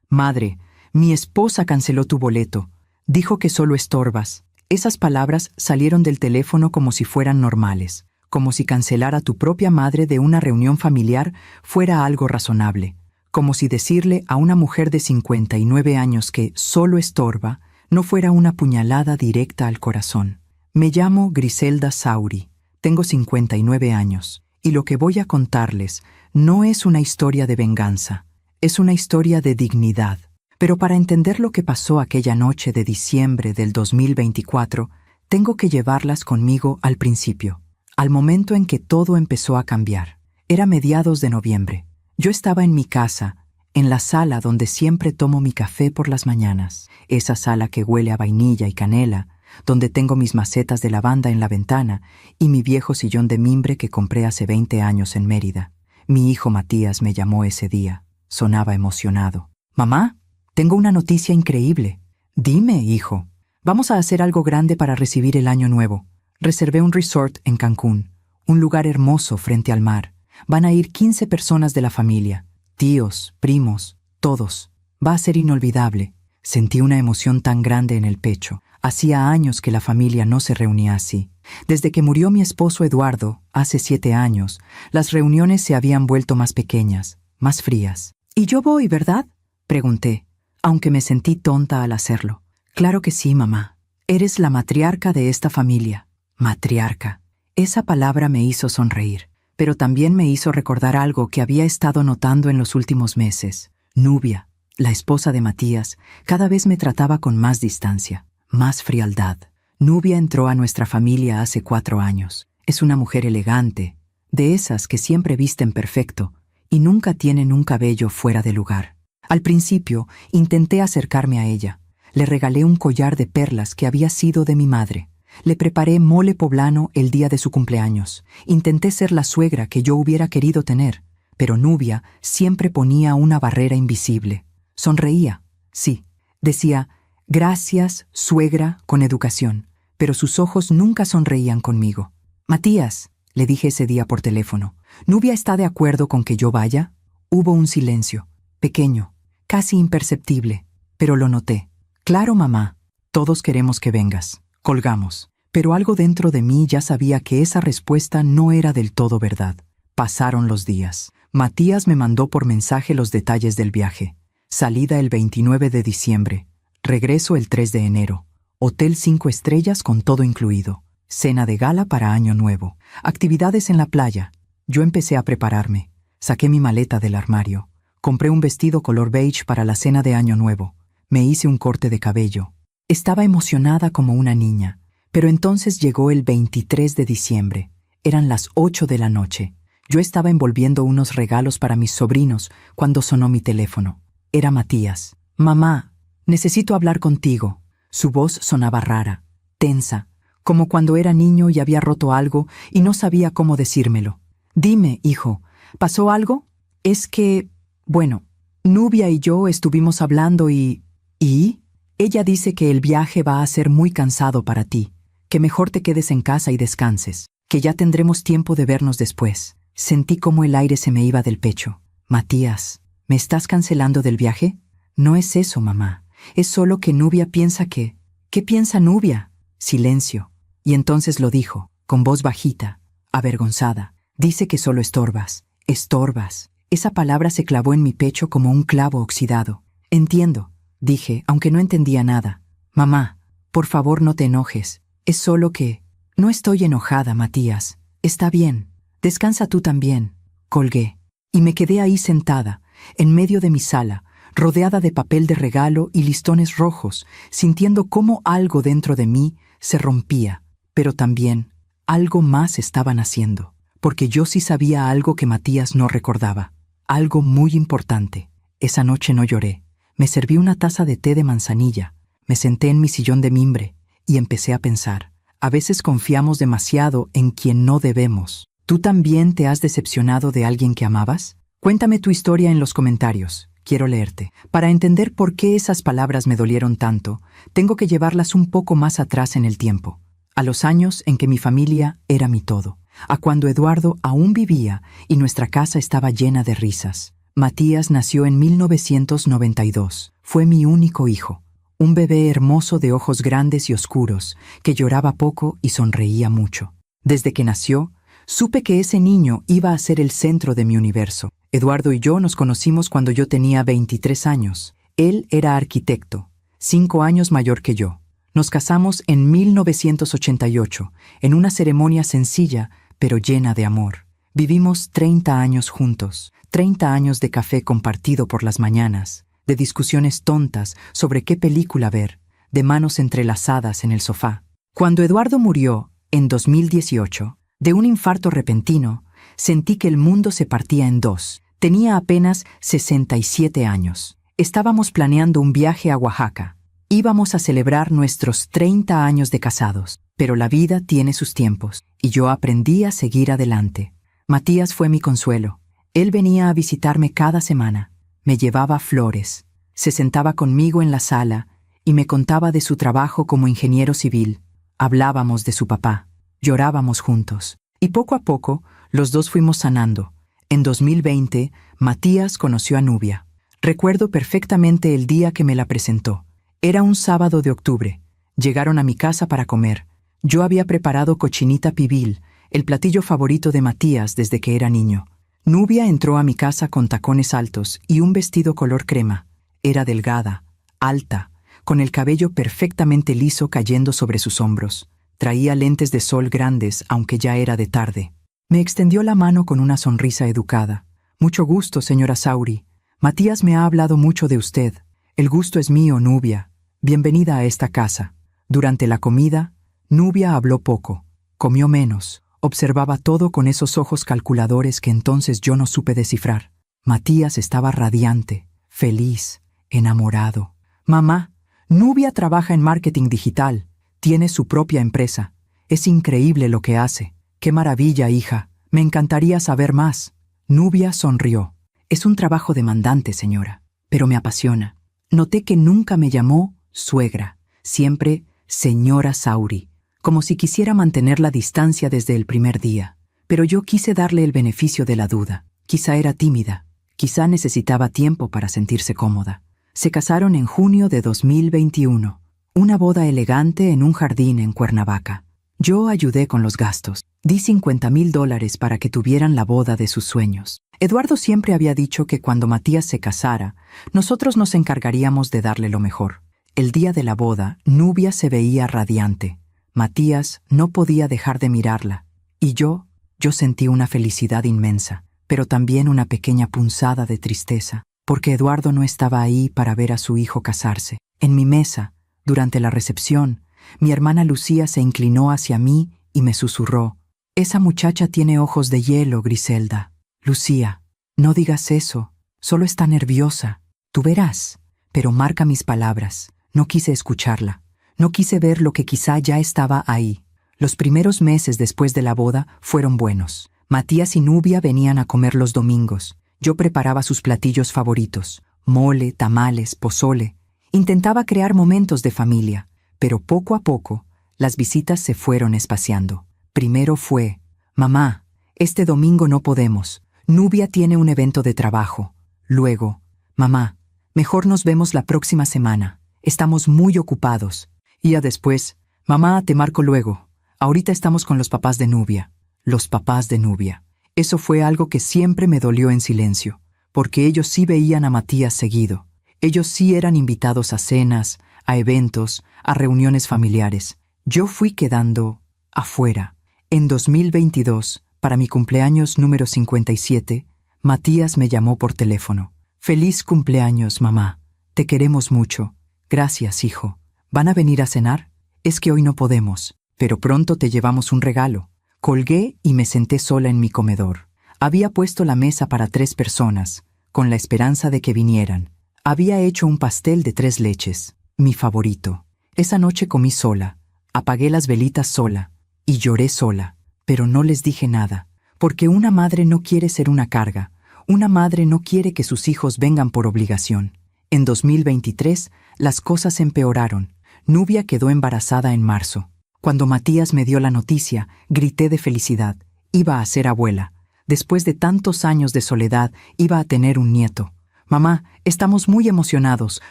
Madre, mi esposa canceló tu boleto. Dijo que solo estorbas. Esas palabras salieron del teléfono como si fueran normales, como si cancelar a tu propia madre de una reunión familiar fuera algo razonable, como si decirle a una mujer de 59 años que solo estorba no fuera una puñalada directa al corazón. Me llamo Griselda Sauri, tengo 59 años, y lo que voy a contarles no es una historia de venganza, es una historia de dignidad. Pero para entender lo que pasó aquella noche de diciembre del 2024, tengo que llevarlas conmigo al principio, al momento en que todo empezó a cambiar. Era mediados de noviembre. Yo estaba en mi casa, en la sala donde siempre tomo mi café por las mañanas, esa sala que huele a vainilla y canela, donde tengo mis macetas de lavanda en la ventana y mi viejo sillón de mimbre que compré hace 20 años en Mérida. Mi hijo Matías me llamó ese día. Sonaba emocionado. «Mamá, tengo una noticia increíble». «Dime, hijo». «Vamos a hacer algo grande para recibir el año nuevo. Reservé un resort en Cancún, un lugar hermoso frente al mar. Van a ir 15 personas de la familia, tíos, primos, todos. Va a ser inolvidable». Sentí una emoción tan grande en el pecho. Hacía años que la familia no se reunía así. Desde que murió mi esposo Eduardo, hace 7 años, las reuniones se habían vuelto más pequeñas, más frías. «¿Y yo voy, verdad?», pregunté, aunque me sentí tonta al hacerlo. «Claro que sí, mamá. Eres la matriarca de esta familia». Matriarca. Esa palabra me hizo sonreír, pero también me hizo recordar algo que había estado notando en los últimos meses. Nubia, la esposa de Matías, cada vez me trataba con más distancia, más frialdad. Nubia entró a nuestra familia hace 4 años. Es una mujer elegante, de esas que siempre visten perfecto y nunca tienen un cabello fuera de lugar. Al principio, intenté acercarme a ella. Le regalé un collar de perlas que había sido de mi madre. Le preparé mole poblano el día de su cumpleaños. Intenté ser la suegra que yo hubiera querido tener, pero Nubia siempre ponía una barrera invisible. Sonreía, sí. Decía, «Gracias, suegra», con educación, pero sus ojos nunca sonreían conmigo. «Matías», le dije ese día por teléfono, «¿Nubia está de acuerdo con que yo vaya?». Hubo un silencio, pequeño, casi imperceptible, pero lo noté. «Claro, mamá, todos queremos que vengas». Colgamos, pero algo dentro de mí ya sabía que esa respuesta no era del todo verdad. Pasaron los días. Matías me mandó por mensaje los detalles del viaje. Salida el 29 de diciembre. Regreso el 3 de enero. Hotel 5 estrellas con todo incluido. Cena de gala para Año Nuevo. Actividades en la playa. Yo empecé a prepararme. Saqué mi maleta del armario. Compré un vestido color beige para la cena de Año Nuevo. Me hice un corte de cabello. Estaba emocionada como una niña, pero entonces llegó el 23 de diciembre. Eran las 8 de la noche. Yo estaba envolviendo unos regalos para mis sobrinos cuando sonó mi teléfono. Era Matías. «Mamá, necesito hablar contigo». Su voz sonaba rara, tensa, como cuando era niño y había roto algo y no sabía cómo decírmelo. «Dime, hijo, ¿pasó algo?» «Es que, bueno, Nubia y yo estuvimos hablando y...» «¿Y?» «Ella dice que el viaje va a ser muy cansado para ti, que mejor te quedes en casa y descanses, que ya tendremos tiempo de vernos después». Sentí como el aire se me iba del pecho. «Matías, ¿me estás cancelando del viaje?» «No es eso, mamá. Es solo que Nubia piensa que...». «¿Qué piensa Nubia?» Silencio. Y entonces lo dijo, con voz bajita, avergonzada. «Dice que solo estorbas. Estorbas». Esa palabra se clavó en mi pecho como un clavo oxidado. «Entiendo», dije, aunque no entendía nada. «Mamá, por favor no te enojes. Es solo que...». «No estoy enojada, Matías. Está bien. Descansa tú también». Colgué, y me quedé ahí sentada, en medio de mi sala, rodeada de papel de regalo y listones rojos, sintiendo cómo algo dentro de mí se rompía, pero también algo más estaban haciendo, porque yo sí sabía algo que Matías no recordaba, algo muy importante. Esa noche no lloré. Me serví una taza de té de manzanilla, me senté en mi sillón de mimbre y empecé a pensar. A veces confiamos demasiado en quien no debemos. ¿Tú también te has decepcionado de alguien que amabas? Cuéntame tu historia en los comentarios. Quiero leerte. Para entender por qué esas palabras me dolieron tanto, tengo que llevarlas un poco más atrás en el tiempo. A los años en que mi familia era mi todo. A cuando Eduardo aún vivía y nuestra casa estaba llena de risas. Matías nació en 1992. Fue mi único hijo. Un bebé hermoso de ojos grandes y oscuros, que lloraba poco y sonreía mucho. Desde que nació, supe que ese niño iba a ser el centro de mi universo. Eduardo y yo nos conocimos cuando yo tenía 23 años. Él era arquitecto, 5 años mayor que yo. Nos casamos en 1988, en una ceremonia sencilla, pero llena de amor. Vivimos 30 años juntos, 30 años de café compartido por las mañanas, de discusiones tontas sobre qué película ver, de manos entrelazadas en el sofá. Cuando Eduardo murió, en 2018, de un infarto repentino, sentí que el mundo se partía en dos. Tenía apenas 67 años. Estábamos planeando un viaje a Oaxaca. Íbamos a celebrar nuestros 30 años de casados, pero la vida tiene sus tiempos, y yo aprendí a seguir adelante. Matías fue mi consuelo. Él venía a visitarme cada semana. Me llevaba flores, se sentaba conmigo en la sala y me contaba de su trabajo como ingeniero civil. Hablábamos de su papá, llorábamos juntos. Y poco a poco, los dos fuimos sanando. En 2020, Matías conoció a Nubia. Recuerdo perfectamente el día que me la presentó. Era un sábado de octubre. Llegaron a mi casa para comer. Yo había preparado cochinita pibil, el platillo favorito de Matías desde que era niño. Nubia entró a mi casa con tacones altos y un vestido color crema. Era delgada, alta, con el cabello perfectamente liso cayendo sobre sus hombros. Traía lentes de sol grandes, aunque ya era de tarde. Me extendió la mano con una sonrisa educada. «Mucho gusto, señora Sauri. Matías me ha hablado mucho de usted. El gusto es mío, Nubia. Bienvenida a esta casa». Durante la comida, Nubia habló poco. Comió menos. Observaba todo con esos ojos calculadores que entonces yo no supe descifrar. Matías estaba radiante, feliz, enamorado. «Mamá, Nubia trabaja en marketing digital. Tiene su propia empresa. Es increíble lo que hace. ¡Qué maravilla, hija! Me encantaría saber más». Nubia sonrió. «Es un trabajo demandante, señora, pero me apasiona». Noté que nunca me llamó suegra, siempre señora Sauri, como si quisiera mantener la distancia desde el primer día. Pero yo quise darle el beneficio de la duda. Quizá era tímida, quizá necesitaba tiempo para sentirse cómoda. Se casaron en junio de 2021. Una boda elegante en un jardín en Cuernavaca. Yo ayudé con los gastos. Di $50,000 para que tuvieran la boda de sus sueños. Eduardo siempre había dicho que cuando Matías se casara, nosotros nos encargaríamos de darle lo mejor. El día de la boda, Nubia se veía radiante. Matías no podía dejar de mirarla. Y yo sentí una felicidad inmensa, pero también una pequeña punzada de tristeza, porque Eduardo no estaba ahí para ver a su hijo casarse. En mi mesa, durante la recepción, mi hermana Lucía se inclinó hacia mí y me susurró: «Esa muchacha tiene ojos de hielo, Griselda». «Lucía, no digas eso, solo está nerviosa. Tú verás». Pero marca mis palabras, no quise escucharla. No quise ver lo que quizá ya estaba ahí. Los primeros meses después de la boda fueron buenos. Matías y Nubia venían a comer los domingos. Yo preparaba sus platillos favoritos: mole, tamales, pozole. Intentaba crear momentos de familia, pero poco a poco las visitas se fueron espaciando. Primero fue: «Mamá, este domingo no podemos. Nubia tiene un evento de trabajo». Luego: «Mamá, mejor nos vemos la próxima semana. Estamos muy ocupados». Y ya después: «Mamá, te marco luego. Ahorita estamos con los papás de Nubia». Los papás de Nubia. Eso fue algo que siempre me dolió en silencio, porque ellos sí veían a Matías seguido. Ellos sí eran invitados a cenas, a eventos, a reuniones familiares. Yo fui quedando afuera. En 2022, para mi cumpleaños número 57, Matías me llamó por teléfono. «Feliz cumpleaños, mamá. Te queremos mucho. Gracias, hijo. ¿Van a venir a cenar? Es que hoy no podemos, pero pronto te llevamos un regalo». Colgué y me senté sola en mi comedor. Había puesto la mesa para 3 personas, con la esperanza de que vinieran. Había hecho un pastel de 3 leches, mi favorito. Esa noche comí sola, apagué las velitas sola y lloré sola, pero no les dije nada, porque una madre no quiere ser una carga. Una madre no quiere que sus hijos vengan por obligación. En 2023, las cosas empeoraron. Nubia quedó embarazada en marzo. Cuando Matías me dio la noticia, grité de felicidad. Iba a ser abuela. Después de tantos años de soledad, iba a tener un nieto. Mamá, estamos muy emocionados.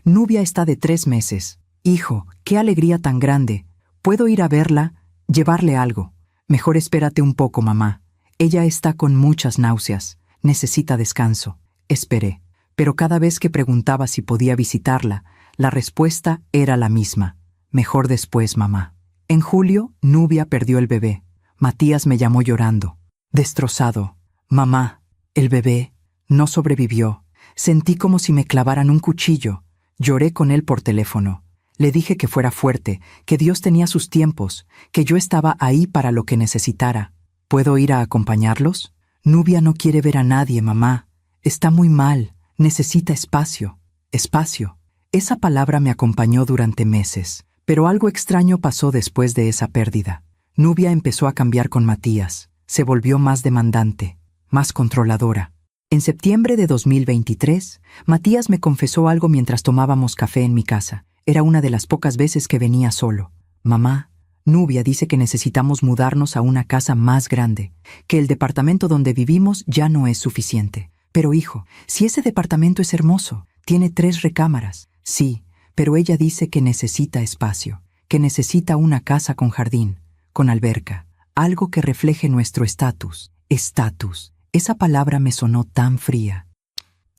Nubia está de 3 meses. Hijo, qué alegría tan grande. ¿Puedo ir a verla? Llevarle algo. Mejor espérate un poco, mamá. Ella está con muchas náuseas. Necesita descanso. Esperé. Pero cada vez que preguntaba si podía visitarla, la respuesta era la misma. Mejor después, mamá. En julio, Nubia perdió el bebé. Matías me llamó llorando, destrozado. Mamá, el bebé no sobrevivió. Sentí como si me clavaran un cuchillo. Lloré con él por teléfono. Le dije que fuera fuerte, que Dios tenía sus tiempos, que yo estaba ahí para lo que necesitara. ¿Puedo ir a acompañarlos? Nubia no quiere ver a nadie, mamá. Está muy mal. Necesita espacio. Espacio. Esa palabra me acompañó durante meses, pero algo extraño pasó después de esa pérdida. Nubia empezó a cambiar con Matías. Se volvió más demandante, más controladora. En septiembre de 2023, Matías me confesó algo mientras tomábamos café en mi casa. Era una de las pocas veces que venía solo. Mamá, Nubia dice que necesitamos mudarnos a una casa más grande, que el departamento donde vivimos ya no es suficiente. Pero hijo, si ese departamento es hermoso, tiene 3 recámaras. Sí, pero ella dice que necesita espacio, que necesita una casa con jardín, con alberca, algo que refleje nuestro estatus. Estatus. Esa palabra me sonó tan fría.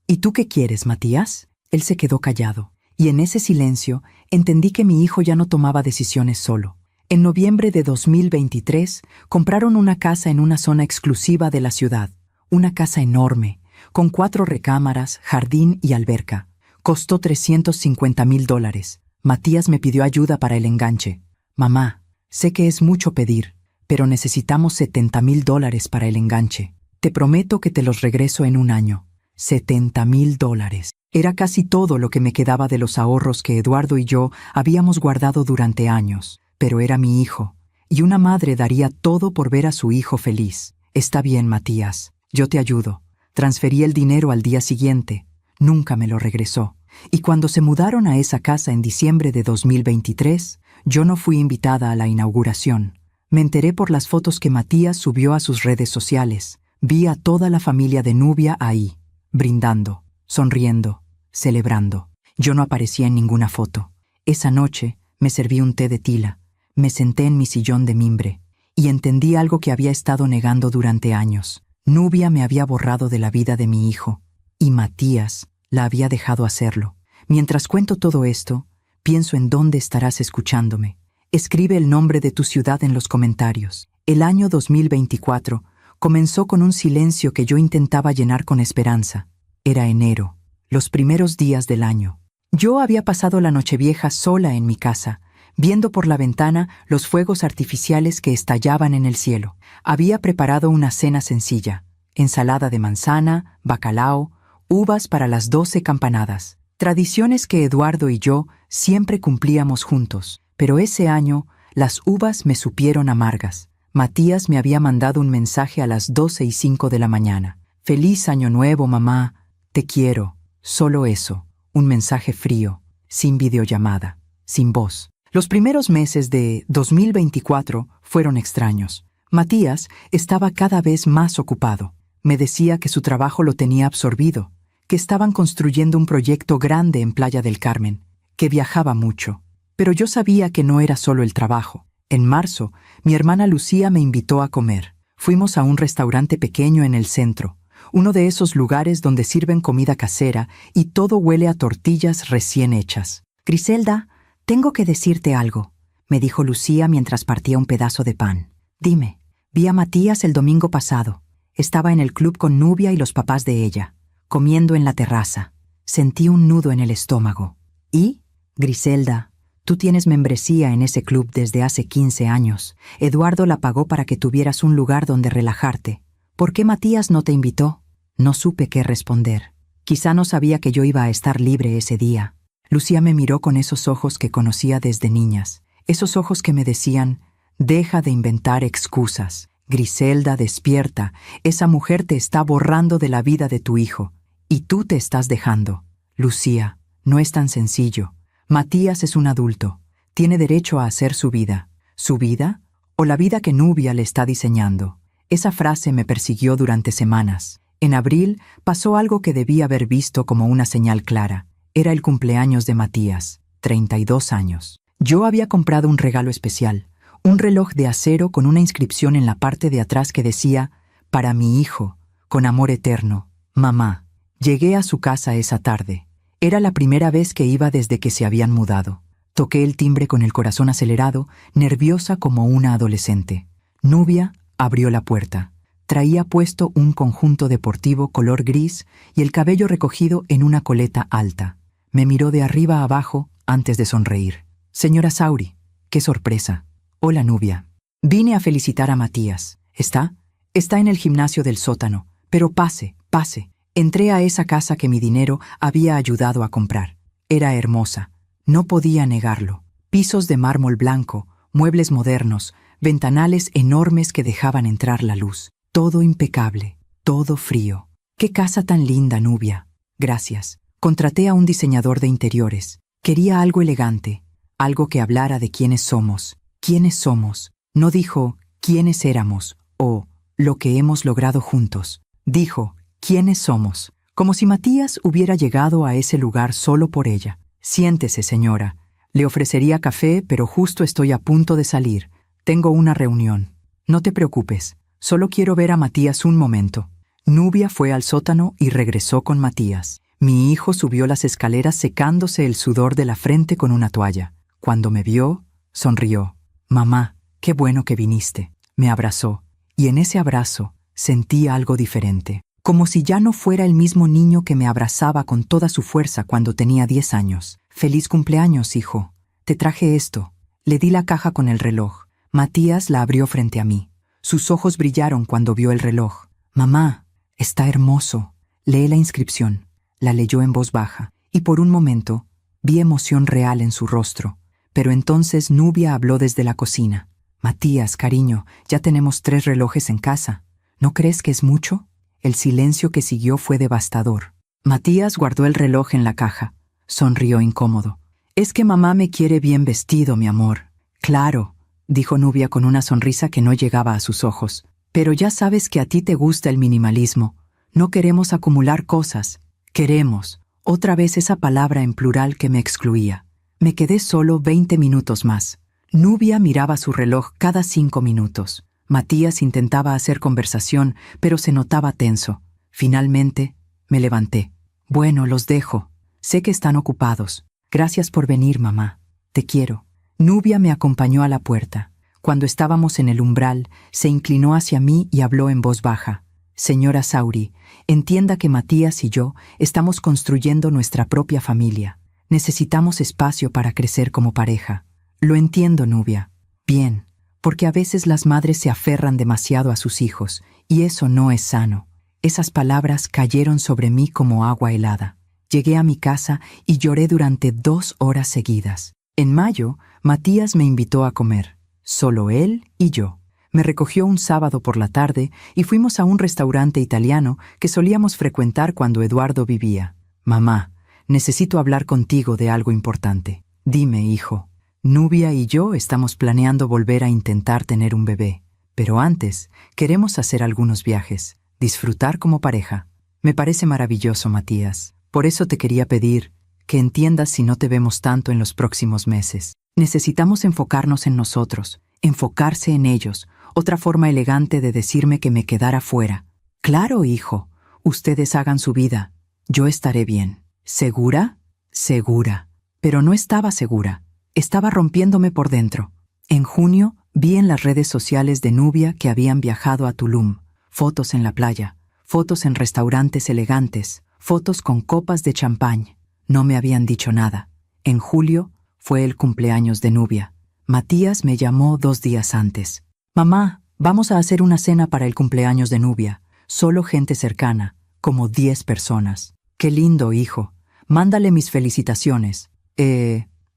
¿Y tú qué quieres, Matías? Él se quedó callado, y en ese silencio entendí que mi hijo ya no tomaba decisiones solo. En noviembre de 2023, compraron una casa en una zona exclusiva de la ciudad, una casa enorme, con 4 recámaras, jardín y alberca. Costó $350,000. Matías me pidió ayuda para el enganche. Mamá, sé que es mucho pedir, pero necesitamos $70,000 para el enganche. Te prometo que te los regreso en un año. $70,000. Era casi todo lo que me quedaba de los ahorros que Eduardo y yo habíamos guardado durante años. Pero era mi hijo, y una madre daría todo por ver a su hijo feliz. Está bien, Matías, yo te ayudo. Transferí el dinero al día siguiente. Nunca me lo regresó. Y cuando se mudaron a esa casa en diciembre de 2023, yo no fui invitada a la inauguración. Me enteré por las fotos que Matías subió a sus redes sociales. Vi a toda la familia de Nubia ahí, brindando, sonriendo, celebrando. Yo no aparecía en ninguna foto. Esa noche me serví un té de tila. Me senté en mi sillón de mimbre y entendí algo que había estado negando durante años. Nubia me había borrado de la vida de mi hijo, y Matías la había dejado hacerlo. Mientras cuento todo esto, pienso en dónde estarás escuchándome. Escribe el nombre de tu ciudad en los comentarios. El año 2024 comenzó con un silencio que yo intentaba llenar con esperanza. Era enero, los primeros días del año. Yo había pasado la Nochevieja sola en mi casa, viendo por la ventana los fuegos artificiales que estallaban en el cielo. Había preparado una cena sencilla: ensalada de manzana, bacalao, uvas para las 12 campanadas. Tradiciones que Eduardo y yo siempre cumplíamos juntos. Pero ese año, las uvas me supieron amargas. Matías me había mandado un mensaje a las 12:05 de la mañana. «Feliz Año Nuevo, mamá. Te quiero». Solo eso. Un mensaje frío, sin videollamada, sin voz. Los primeros meses de 2024 fueron extraños. Matías estaba cada vez más ocupado. Me decía que su trabajo lo tenía absorbido, que estaban construyendo un proyecto grande en Playa del Carmen, que viajaba mucho. Pero yo sabía que no era solo el trabajo. En marzo, mi hermana Lucía me invitó a comer. Fuimos a un restaurante pequeño en el centro, uno de esos lugares donde sirven comida casera y todo huele a tortillas recién hechas. «Griselda, tengo que decirte algo», me dijo Lucía mientras partía un pedazo de pan. «Dime, vi a Matías el domingo pasado. Estaba en el club con Nubia y los papás de ella, comiendo en la terraza. Sentí un nudo en el estómago. ¿Y? Griselda, tú tienes membresía en ese club desde hace 15 años. Eduardo la pagó para que tuvieras un lugar donde relajarte. ¿Por qué Matías no te invitó?» No supe qué responder. Quizá no sabía que yo iba a estar libre ese día. Lucía me miró con esos ojos que conocía desde niñas. Esos ojos que me decían: «Deja de inventar excusas. Griselda, despierta. Esa mujer te está borrando de la vida de tu hijo. Y tú te estás dejando. Lucía, no es tan sencillo. Matías es un adulto. Tiene derecho a hacer su vida. ¿Su vida? ¿O la vida que Nubia le está diseñando? Esa frase me persiguió durante semanas. En abril pasó algo que debí haber visto como una señal clara. Era el cumpleaños de Matías, 32 años. Yo había comprado un regalo especial, un reloj de acero con una inscripción en la parte de atrás que decía: «Para mi hijo, con amor eterno, mamá». Llegué a su casa esa tarde. Era la primera vez que iba desde que se habían mudado. Toqué el timbre con el corazón acelerado, nerviosa como una adolescente. Nubia abrió la puerta. Traía puesto un conjunto deportivo color gris y el cabello recogido en una coleta alta. Me miró de arriba a abajo antes de sonreír. «Señora Sauri, qué sorpresa». «Hola, Nubia. Vine a felicitar a Matías. ¿Está? Está en el gimnasio del sótano. Pero pase, pase». Entré a esa casa que mi dinero había ayudado a comprar. Era hermosa. No podía negarlo. Pisos de mármol blanco, muebles modernos, ventanales enormes que dejaban entrar la luz. Todo impecable, todo frío. «Qué casa tan linda, Nubia». «Gracias». Contraté a un diseñador de interiores. Quería algo elegante, algo que hablara de quiénes somos. ¿Quiénes somos? No dijo quiénes éramos o lo que hemos logrado juntos. Dijo quiénes somos, como si Matías hubiera llegado a ese lugar solo por ella. «Siéntese, señora. Le ofrecería café, pero justo estoy a punto de salir. Tengo una reunión». «No te preocupes. Solo quiero ver a Matías un momento». Nubia fue al sótano y regresó con Matías. Mi hijo subió las escaleras secándose el sudor de la frente con una toalla. Cuando me vio, sonrió. «Mamá, qué bueno que viniste». Me abrazó, y en ese abrazo sentí algo diferente. Como si ya no fuera el mismo niño que me abrazaba con toda su fuerza cuando tenía 10 años. «Feliz cumpleaños, hijo. Te traje esto». Le di la caja con el reloj. Matías la abrió frente a mí. Sus ojos brillaron cuando vio el reloj. «Mamá, está hermoso». «Lee la inscripción». La leyó en voz baja, y por un momento vi emoción real en su rostro. Pero entonces Nubia habló desde la cocina. «Matías, cariño, ya tenemos 3 relojes en casa. ¿No crees que es mucho?». El silencio que siguió fue devastador. Matías guardó el reloj en la caja. Sonrió incómodo. «Es que mamá me quiere bien vestido, mi amor». «Claro», dijo Nubia con una sonrisa que no llegaba a sus ojos. «Pero ya sabes que a ti te gusta el minimalismo. No queremos acumular cosas. Queremos». Otra vez esa palabra en plural que me excluía. Me quedé solo 20 minutos más. Nubia miraba su reloj cada 5 minutos. Matías intentaba hacer conversación, pero se notaba tenso. Finalmente, me levanté. «Bueno, los dejo. Sé que están ocupados. Gracias por venir, mamá. Te quiero». Nubia me acompañó a la puerta. Cuando estábamos en el umbral, se inclinó hacia mí y habló en voz baja. «Señora Sauri, entienda que Matías y yo estamos construyendo nuestra propia familia. Necesitamos espacio para crecer como pareja». «Lo entiendo, Nubia». «Bien, porque a veces las madres se aferran demasiado a sus hijos, y eso no es sano». Esas palabras cayeron sobre mí como agua helada. Llegué a mi casa y lloré durante 2 horas seguidas. En mayo, Matías me invitó a comer. Solo él y yo. Me recogió un sábado por la tarde y fuimos a un restaurante italiano que solíamos frecuentar cuando Eduardo vivía. «Mamá, necesito hablar contigo de algo importante». «Dime, hijo». «Nubia y yo estamos planeando volver a intentar tener un bebé. Pero antes, queremos hacer algunos viajes, disfrutar como pareja». «Me parece maravilloso, Matías. Por eso te quería pedir que entiendas si no te vemos tanto en los próximos meses. Necesitamos enfocarnos en nosotros, enfocarse en ellos». Otra forma elegante de decirme que me quedara fuera. «Claro, hijo. Ustedes hagan su vida. Yo estaré bien». «¿Segura?» «Segura». Pero no estaba segura. Estaba rompiéndome por dentro. En junio, vi en las redes sociales de Nubia que habían viajado a Tulum. Fotos en la playa, fotos en restaurantes elegantes, fotos con copas de champán. No me habían dicho nada. En julio fue el cumpleaños de Nubia. Matías me llamó 2 días antes. «Mamá, vamos a hacer una cena para el cumpleaños de Nubia. Solo gente cercana, como 10 personas». «Qué lindo, hijo. Mándale mis felicitaciones».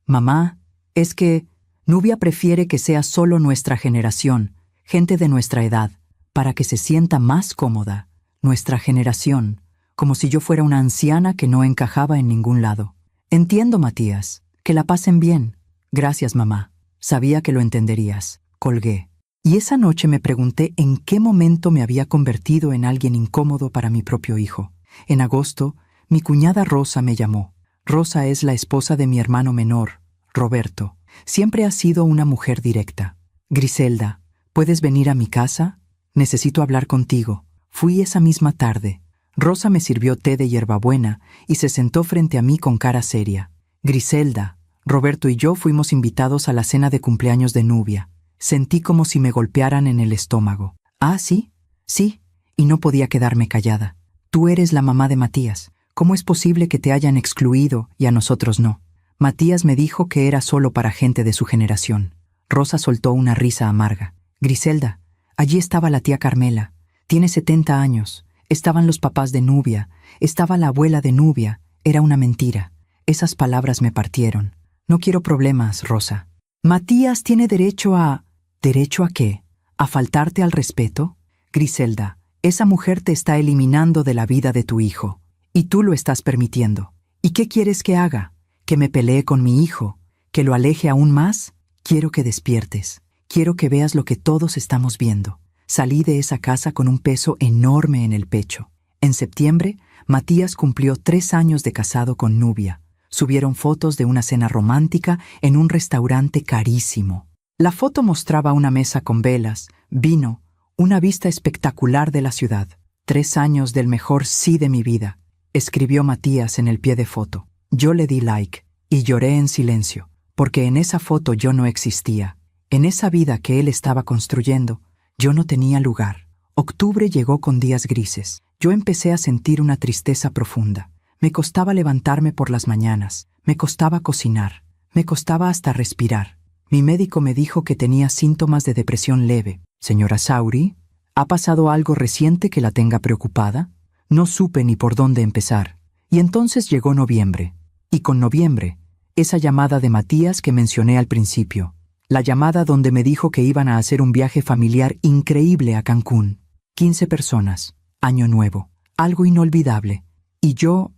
Mamá, es que Nubia prefiere que sea solo nuestra generación, gente de nuestra edad, para que se sienta más cómoda. Nuestra generación, como si yo fuera una anciana que no encajaba en ningún lado. «Entiendo, Matías. Que la pasen bien». «Gracias, mamá. Sabía que lo entenderías». Colgué. Y esa noche me pregunté en qué momento me había convertido en alguien incómodo para mi propio hijo. En agosto, mi cuñada Rosa me llamó. Rosa es la esposa de mi hermano menor, Roberto. Siempre ha sido una mujer directa. Griselda, ¿puedes venir a mi casa? Necesito hablar contigo. Fui esa misma tarde. Rosa me sirvió té de hierbabuena y se sentó frente a mí con cara seria. Griselda, Roberto y yo fuimos invitados a la cena de cumpleaños de Nubia. Sentí como si me golpearan en el estómago. ¿Ah, sí? Sí, y no podía quedarme callada. Tú eres la mamá de Matías. ¿Cómo es posible que te hayan excluido y a nosotros no? Matías me dijo que era solo para gente de su generación. Rosa soltó una risa amarga. Griselda, allí estaba la tía Carmela. Tiene 70 años. Estaban los papás de Nubia. Estaba la abuela de Nubia. Era una mentira. Esas palabras me partieron. No quiero problemas, Rosa. Matías tiene derecho a... ¿Derecho a qué? ¿A faltarte al respeto? Griselda, esa mujer te está eliminando de la vida de tu hijo. Y tú lo estás permitiendo. ¿Y qué quieres que haga? ¿Que me pelee con mi hijo? ¿Que lo aleje aún más? Quiero que despiertes. Quiero que veas lo que todos estamos viendo. Salí de esa casa con un peso enorme en el pecho. En septiembre, Matías cumplió 3 años de casado con Nubia. Subieron fotos de una cena romántica en un restaurante carísimo. La foto mostraba una mesa con velas, vino, una vista espectacular de la ciudad. 3 años del mejor sí de mi vida, escribió Matías en el pie de foto. Yo le di like y lloré en silencio, porque en esa foto yo no existía. En esa vida que él estaba construyendo, yo no tenía lugar. Octubre llegó con días grises. Yo empecé a sentir una tristeza profunda. Me costaba levantarme por las mañanas, me costaba cocinar, me costaba hasta respirar. Mi médico me dijo que tenía síntomas de depresión leve. Señora Sauri, ¿ha pasado algo reciente que la tenga preocupada? No supe ni por dónde empezar. Y entonces llegó noviembre. Y con noviembre, esa llamada de Matías que mencioné al principio. La llamada donde me dijo que iban a hacer un viaje familiar increíble a Cancún. 15 personas, año nuevo, algo inolvidable. Y yo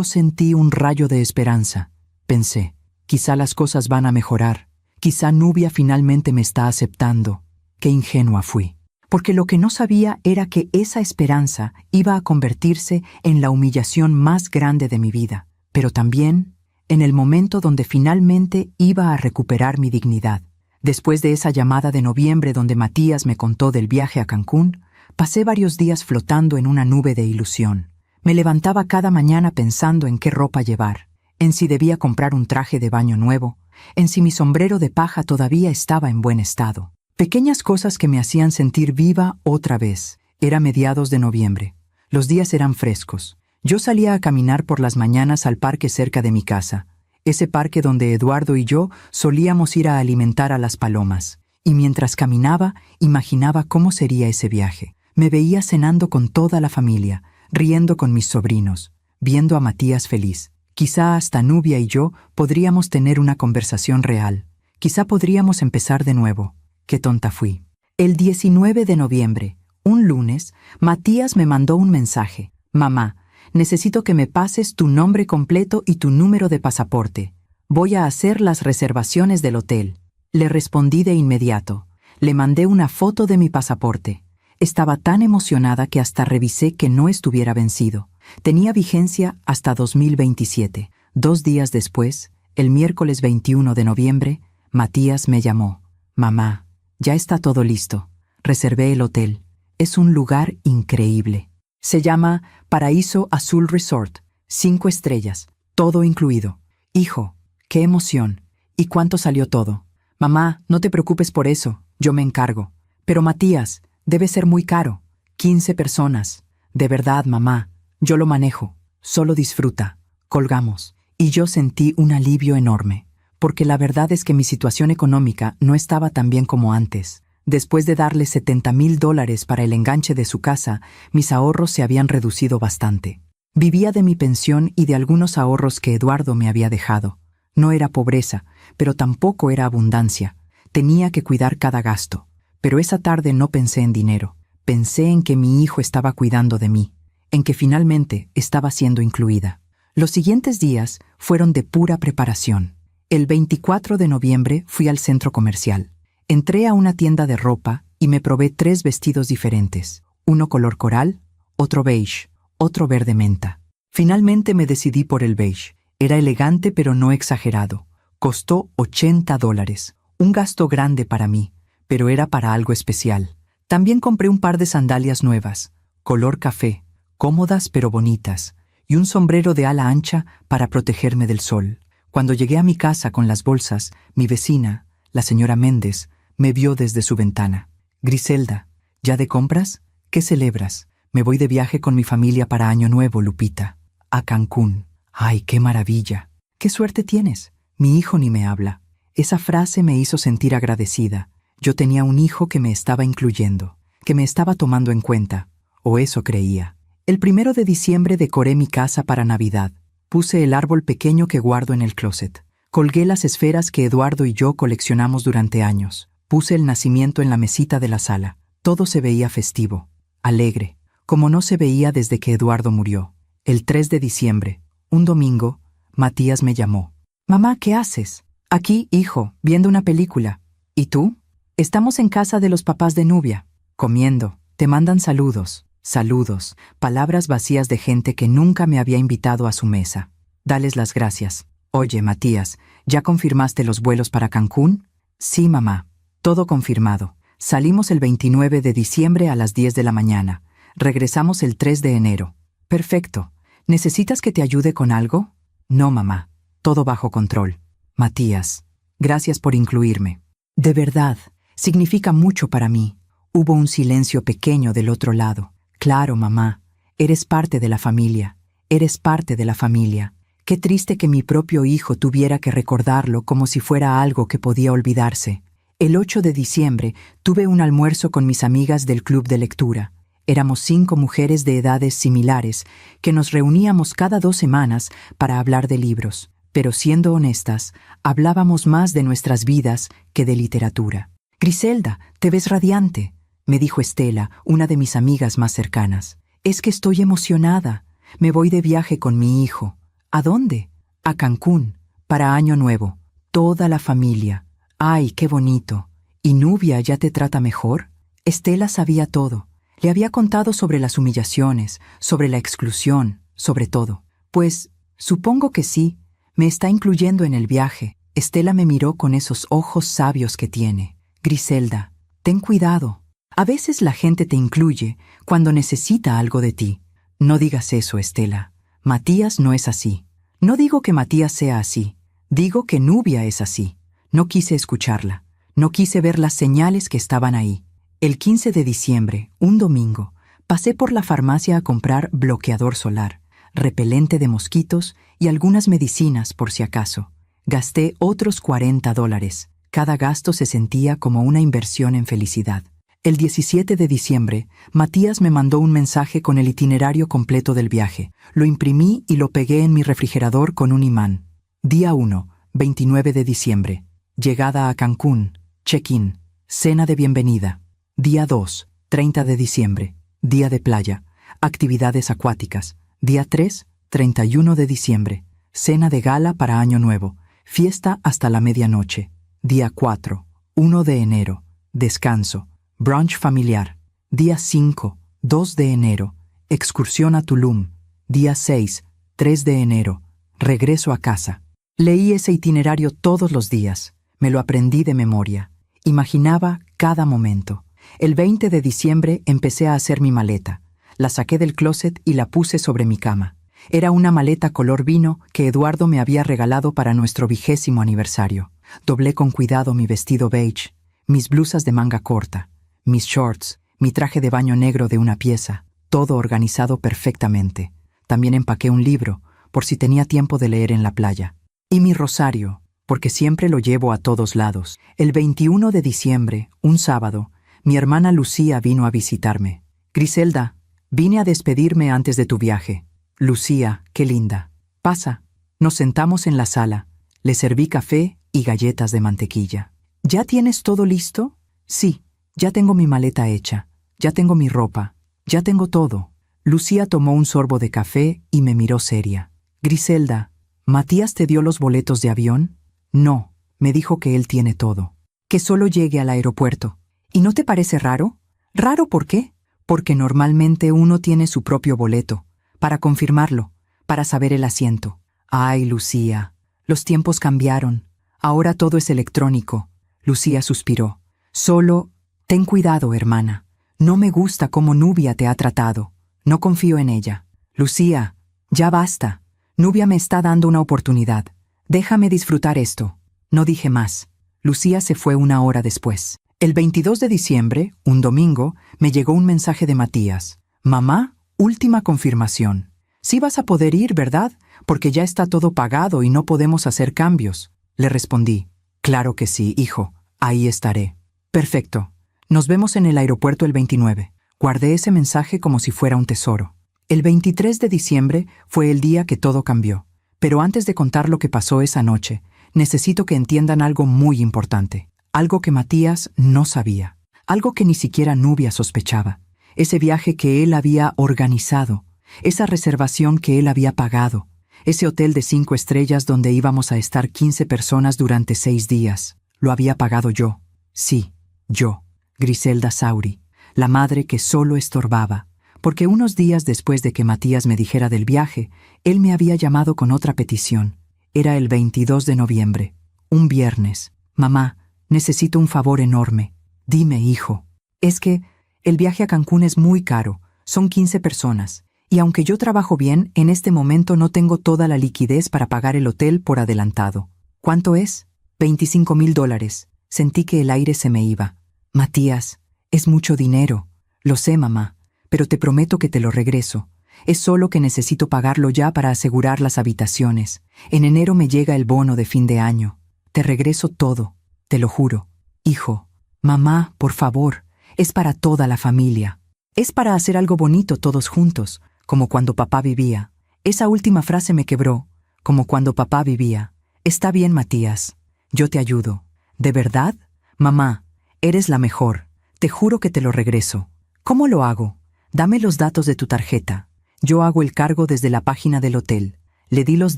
sentí un rayo de esperanza. Pensé, quizá las cosas van a mejorar. Quizá Nubia finalmente me está aceptando. Qué ingenua fui. Porque lo que no sabía era que esa esperanza iba a convertirse en la humillación más grande de mi vida. Pero también en el momento donde finalmente iba a recuperar mi dignidad. Después de esa llamada de noviembre donde Matías me contó del viaje a Cancún, pasé varios días flotando en una nube de ilusión. Me levantaba cada mañana pensando en qué ropa llevar, en si debía comprar un traje de baño nuevo, en si mi sombrero de paja todavía estaba en buen estado. Pequeñas cosas que me hacían sentir viva otra vez. Era mediados de noviembre. Los días eran frescos. Yo salía a caminar por las mañanas al parque cerca de mi casa, ese parque donde Eduardo y yo solíamos ir a alimentar a las palomas. Y mientras caminaba, imaginaba cómo sería ese viaje. Me veía cenando con toda la familia, riendo con mis sobrinos, viendo a Matías feliz. Quizá hasta Nubia y yo podríamos tener una conversación real. Quizá podríamos empezar de nuevo. Qué tonta fui. El 19 de noviembre, un lunes, Matías me mandó un mensaje. Mamá, necesito que me pases tu nombre completo y tu número de pasaporte. Voy a hacer las reservaciones del hotel. Le respondí de inmediato. Le mandé una foto de mi pasaporte. Estaba tan emocionada que hasta revisé que no estuviera vencido. Tenía vigencia hasta 2027. 2 días después, el miércoles 21 de noviembre, Matías me llamó. Mamá, ya está todo listo. Reservé el hotel. Es un lugar increíble. Se llama Paraíso Azul Resort. 5 estrellas. Todo incluido. Hijo, qué emoción. ¿Y cuánto salió todo? Mamá, no te preocupes por eso. Yo me encargo. Pero Matías, debe ser muy caro. 15 personas. De verdad, mamá. Yo lo manejo. Solo disfruta. Colgamos. Y yo sentí un alivio enorme. Porque la verdad es que mi situación económica no estaba tan bien como antes. Después de darle $70,000 para el enganche de su casa, mis ahorros se habían reducido bastante. Vivía de mi pensión y de algunos ahorros que Eduardo me había dejado. No era pobreza, pero tampoco era abundancia. Tenía que cuidar cada gasto. Pero esa tarde no pensé en dinero. Pensé en que mi hijo estaba cuidando de mí, en que finalmente estaba siendo incluida. Los siguientes días fueron de pura preparación. El 24 de noviembre fui al centro comercial. Entré a una tienda de ropa y me probé 3 vestidos diferentes, uno color coral, otro beige, otro verde menta. Finalmente me decidí por el beige. Era elegante pero no exagerado. Costó $80, un gasto grande para mí, pero era para algo especial. También compré un par de sandalias nuevas, color café, cómodas pero bonitas, y un sombrero de ala ancha para protegerme del sol. Cuando llegué a mi casa con las bolsas, mi vecina, la señora Méndez, me vio desde su ventana. «Griselda, ¿ya de compras? ¿Qué celebras?» «Me voy de viaje con mi familia para Año Nuevo, Lupita. A Cancún». «¡Ay, qué maravilla! ¡Qué suerte tienes! Mi hijo ni me habla». Esa frase me hizo sentir agradecida. Yo tenía un hijo que me estaba incluyendo, que me estaba tomando en cuenta, o eso creía. El 1 de diciembre decoré mi casa para Navidad. Puse el árbol pequeño que guardo en el closet. Colgué las esferas que Eduardo y yo coleccionamos durante años. Puse el nacimiento en la mesita de la sala. Todo se veía festivo, alegre, como no se veía desde que Eduardo murió. El 3 de diciembre, un domingo, Matías me llamó. «Mamá, ¿qué haces?» «Aquí, hijo, viendo una película». «¿Y tú?» «Estamos en casa de los papás de Nubia, comiendo. Te mandan saludos». Saludos, palabras vacías de gente que nunca me había invitado a su mesa. Dales las gracias. «Oye, Matías, ¿ya confirmaste los vuelos para Cancún?» «Sí, mamá. Todo confirmado. Salimos el 29 de diciembre a las 10 de la mañana. Regresamos el 3 de enero. Perfecto. ¿Necesitas que te ayude con algo?» «No, mamá. Todo bajo control». «Matías, gracias por incluirme. De verdad, significa mucho para mí». Hubo un silencio pequeño del otro lado. «Claro, mamá. Eres parte de la familia. Eres parte de la familia. Qué triste que mi propio hijo tuviera que recordarlo como si fuera algo que podía olvidarse». El 8 de diciembre tuve un almuerzo con mis amigas del club de lectura. Éramos 5 mujeres de edades similares que nos reuníamos cada 2 semanas para hablar de libros. Pero siendo honestas, hablábamos más de nuestras vidas que de literatura. «Griselda, te ves radiante», me dijo Estela, una de mis amigas más cercanas. «Es que estoy emocionada. Me voy de viaje con mi hijo». «¿A dónde?» «A Cancún, para Año Nuevo. Toda la familia». «Ay, qué bonito. ¿Y Nubia ya te trata mejor?» Estela sabía todo. Le había contado sobre las humillaciones, sobre la exclusión, sobre todo. «Pues, supongo que sí. Me está incluyendo en el viaje». Estela me miró con esos ojos sabios que tiene. «Griselda, ten cuidado. A veces la gente te incluye cuando necesita algo de ti». «No digas eso, Estela. Matías no es así». «No digo que Matías sea así. Digo que Nubia es así». No quise escucharla. No quise ver las señales que estaban ahí. El 15 de diciembre, un domingo, pasé por la farmacia a comprar bloqueador solar, repelente de mosquitos y algunas medicinas por si acaso. Gasté otros $40. Cada gasto se sentía como una inversión en felicidad. El 17 de diciembre, Matías me mandó un mensaje con el itinerario completo del viaje. Lo imprimí y lo pegué en mi refrigerador con un imán. Día 1, 29 de diciembre. Llegada a Cancún. Check-in. Cena de bienvenida. Día 2, 30 de diciembre. Día de playa. Actividades acuáticas. Día 3, 31 de diciembre. Cena de gala para Año Nuevo. Fiesta hasta la medianoche. Día 4, 1 de enero. Descanso. Brunch familiar. Día 5, 2 de enero. Excursión a Tulum. Día 6, 3 de enero. Regreso a casa. Leí ese itinerario todos los días. Me lo aprendí de memoria. Imaginaba cada momento. El 20 de diciembre empecé a hacer mi maleta. La saqué del closet y la puse sobre mi cama. Era una maleta color vino que Eduardo me había regalado para nuestro 20º aniversario. Doblé con cuidado mi vestido beige, mis blusas de manga corta, mis shorts, mi traje de baño negro de una pieza, todo organizado perfectamente. También empaqué un libro, por si tenía tiempo de leer en la playa. Y mi rosario, porque siempre lo llevo a todos lados. El 21 de diciembre, un sábado, mi hermana Lucía vino a visitarme. «Griselda, vine a despedirme antes de tu viaje». «Lucía, qué linda. Pasa». Nos sentamos en la sala. Le serví café y galletas de mantequilla. «¿Ya tienes todo listo?» «Sí, ya tengo mi maleta hecha. Ya tengo mi ropa. Ya tengo todo». Lucía tomó un sorbo de café y me miró seria. «Griselda, ¿Matías te dio los boletos de avión?» «No, me dijo que él tiene todo». que solo llegue al aeropuerto. ¿Y no te parece raro? ¿Raro por qué? Porque normalmente uno tiene su propio boleto, para confirmarlo, para saber el asiento. Ay, Lucía, los tiempos cambiaron. Ahora todo es electrónico. Lucía suspiró. Solo, ten cuidado, hermana. No me gusta cómo Nubia te ha tratado. No confío en ella. Lucía, ya basta. Nubia me está dando una oportunidad. Déjame disfrutar esto. No dije más. Lucía se fue 1 hora después. El 22 de diciembre, un domingo, me llegó un mensaje de Matías. Mamá, última confirmación. Sí vas a poder ir, ¿verdad? Porque ya está todo pagado y no podemos hacer cambios. Le respondí. Claro que sí, hijo. Ahí estaré. Perfecto. Nos vemos en el aeropuerto el 29. Guardé ese mensaje como si fuera un tesoro. El 23 de diciembre fue el día que todo cambió. Pero antes de contar lo que pasó esa noche, necesito que entiendan algo muy importante. Algo que Matías no sabía. Algo que ni siquiera Nubia sospechaba. Ese viaje que él había organizado. Esa reservación que él había pagado. Ese hotel de 5 estrellas donde íbamos a estar 15 personas durante 6 días. Lo había pagado yo. Sí, yo, Griselda Sauri, la madre que solo estorbaba. Porque unos días después de que Matías me dijera del viaje, él me había llamado con otra petición. Era el 22 de noviembre, un viernes. Mamá, necesito un favor enorme. Dime, hijo. Es que el viaje a Cancún es muy caro. Son 15 personas. Y aunque yo trabajo bien, en este momento no tengo toda la liquidez para pagar el hotel por adelantado. ¿Cuánto es? $25,000. Sentí que el aire se me iba. Matías, es mucho dinero. Lo sé, mamá, pero te prometo que te lo regreso. Es solo que necesito pagarlo ya para asegurar las habitaciones. En enero me llega el bono de fin de año. Te regreso todo, te lo juro. Hijo, mamá, por favor, es para toda la familia. Es para hacer algo bonito todos juntos, como cuando papá vivía. Esa última frase me quebró, como cuando papá vivía. Está bien, Matías, yo te ayudo. ¿De verdad? Mamá, eres la mejor. Te juro que te lo regreso. ¿Cómo lo hago? Dame los datos de tu tarjeta. Yo hago el cargo desde la página del hotel. Le di los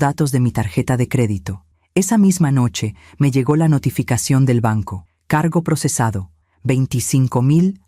datos de mi tarjeta de crédito. Esa misma noche me llegó la notificación del banco. Cargo procesado. 25,000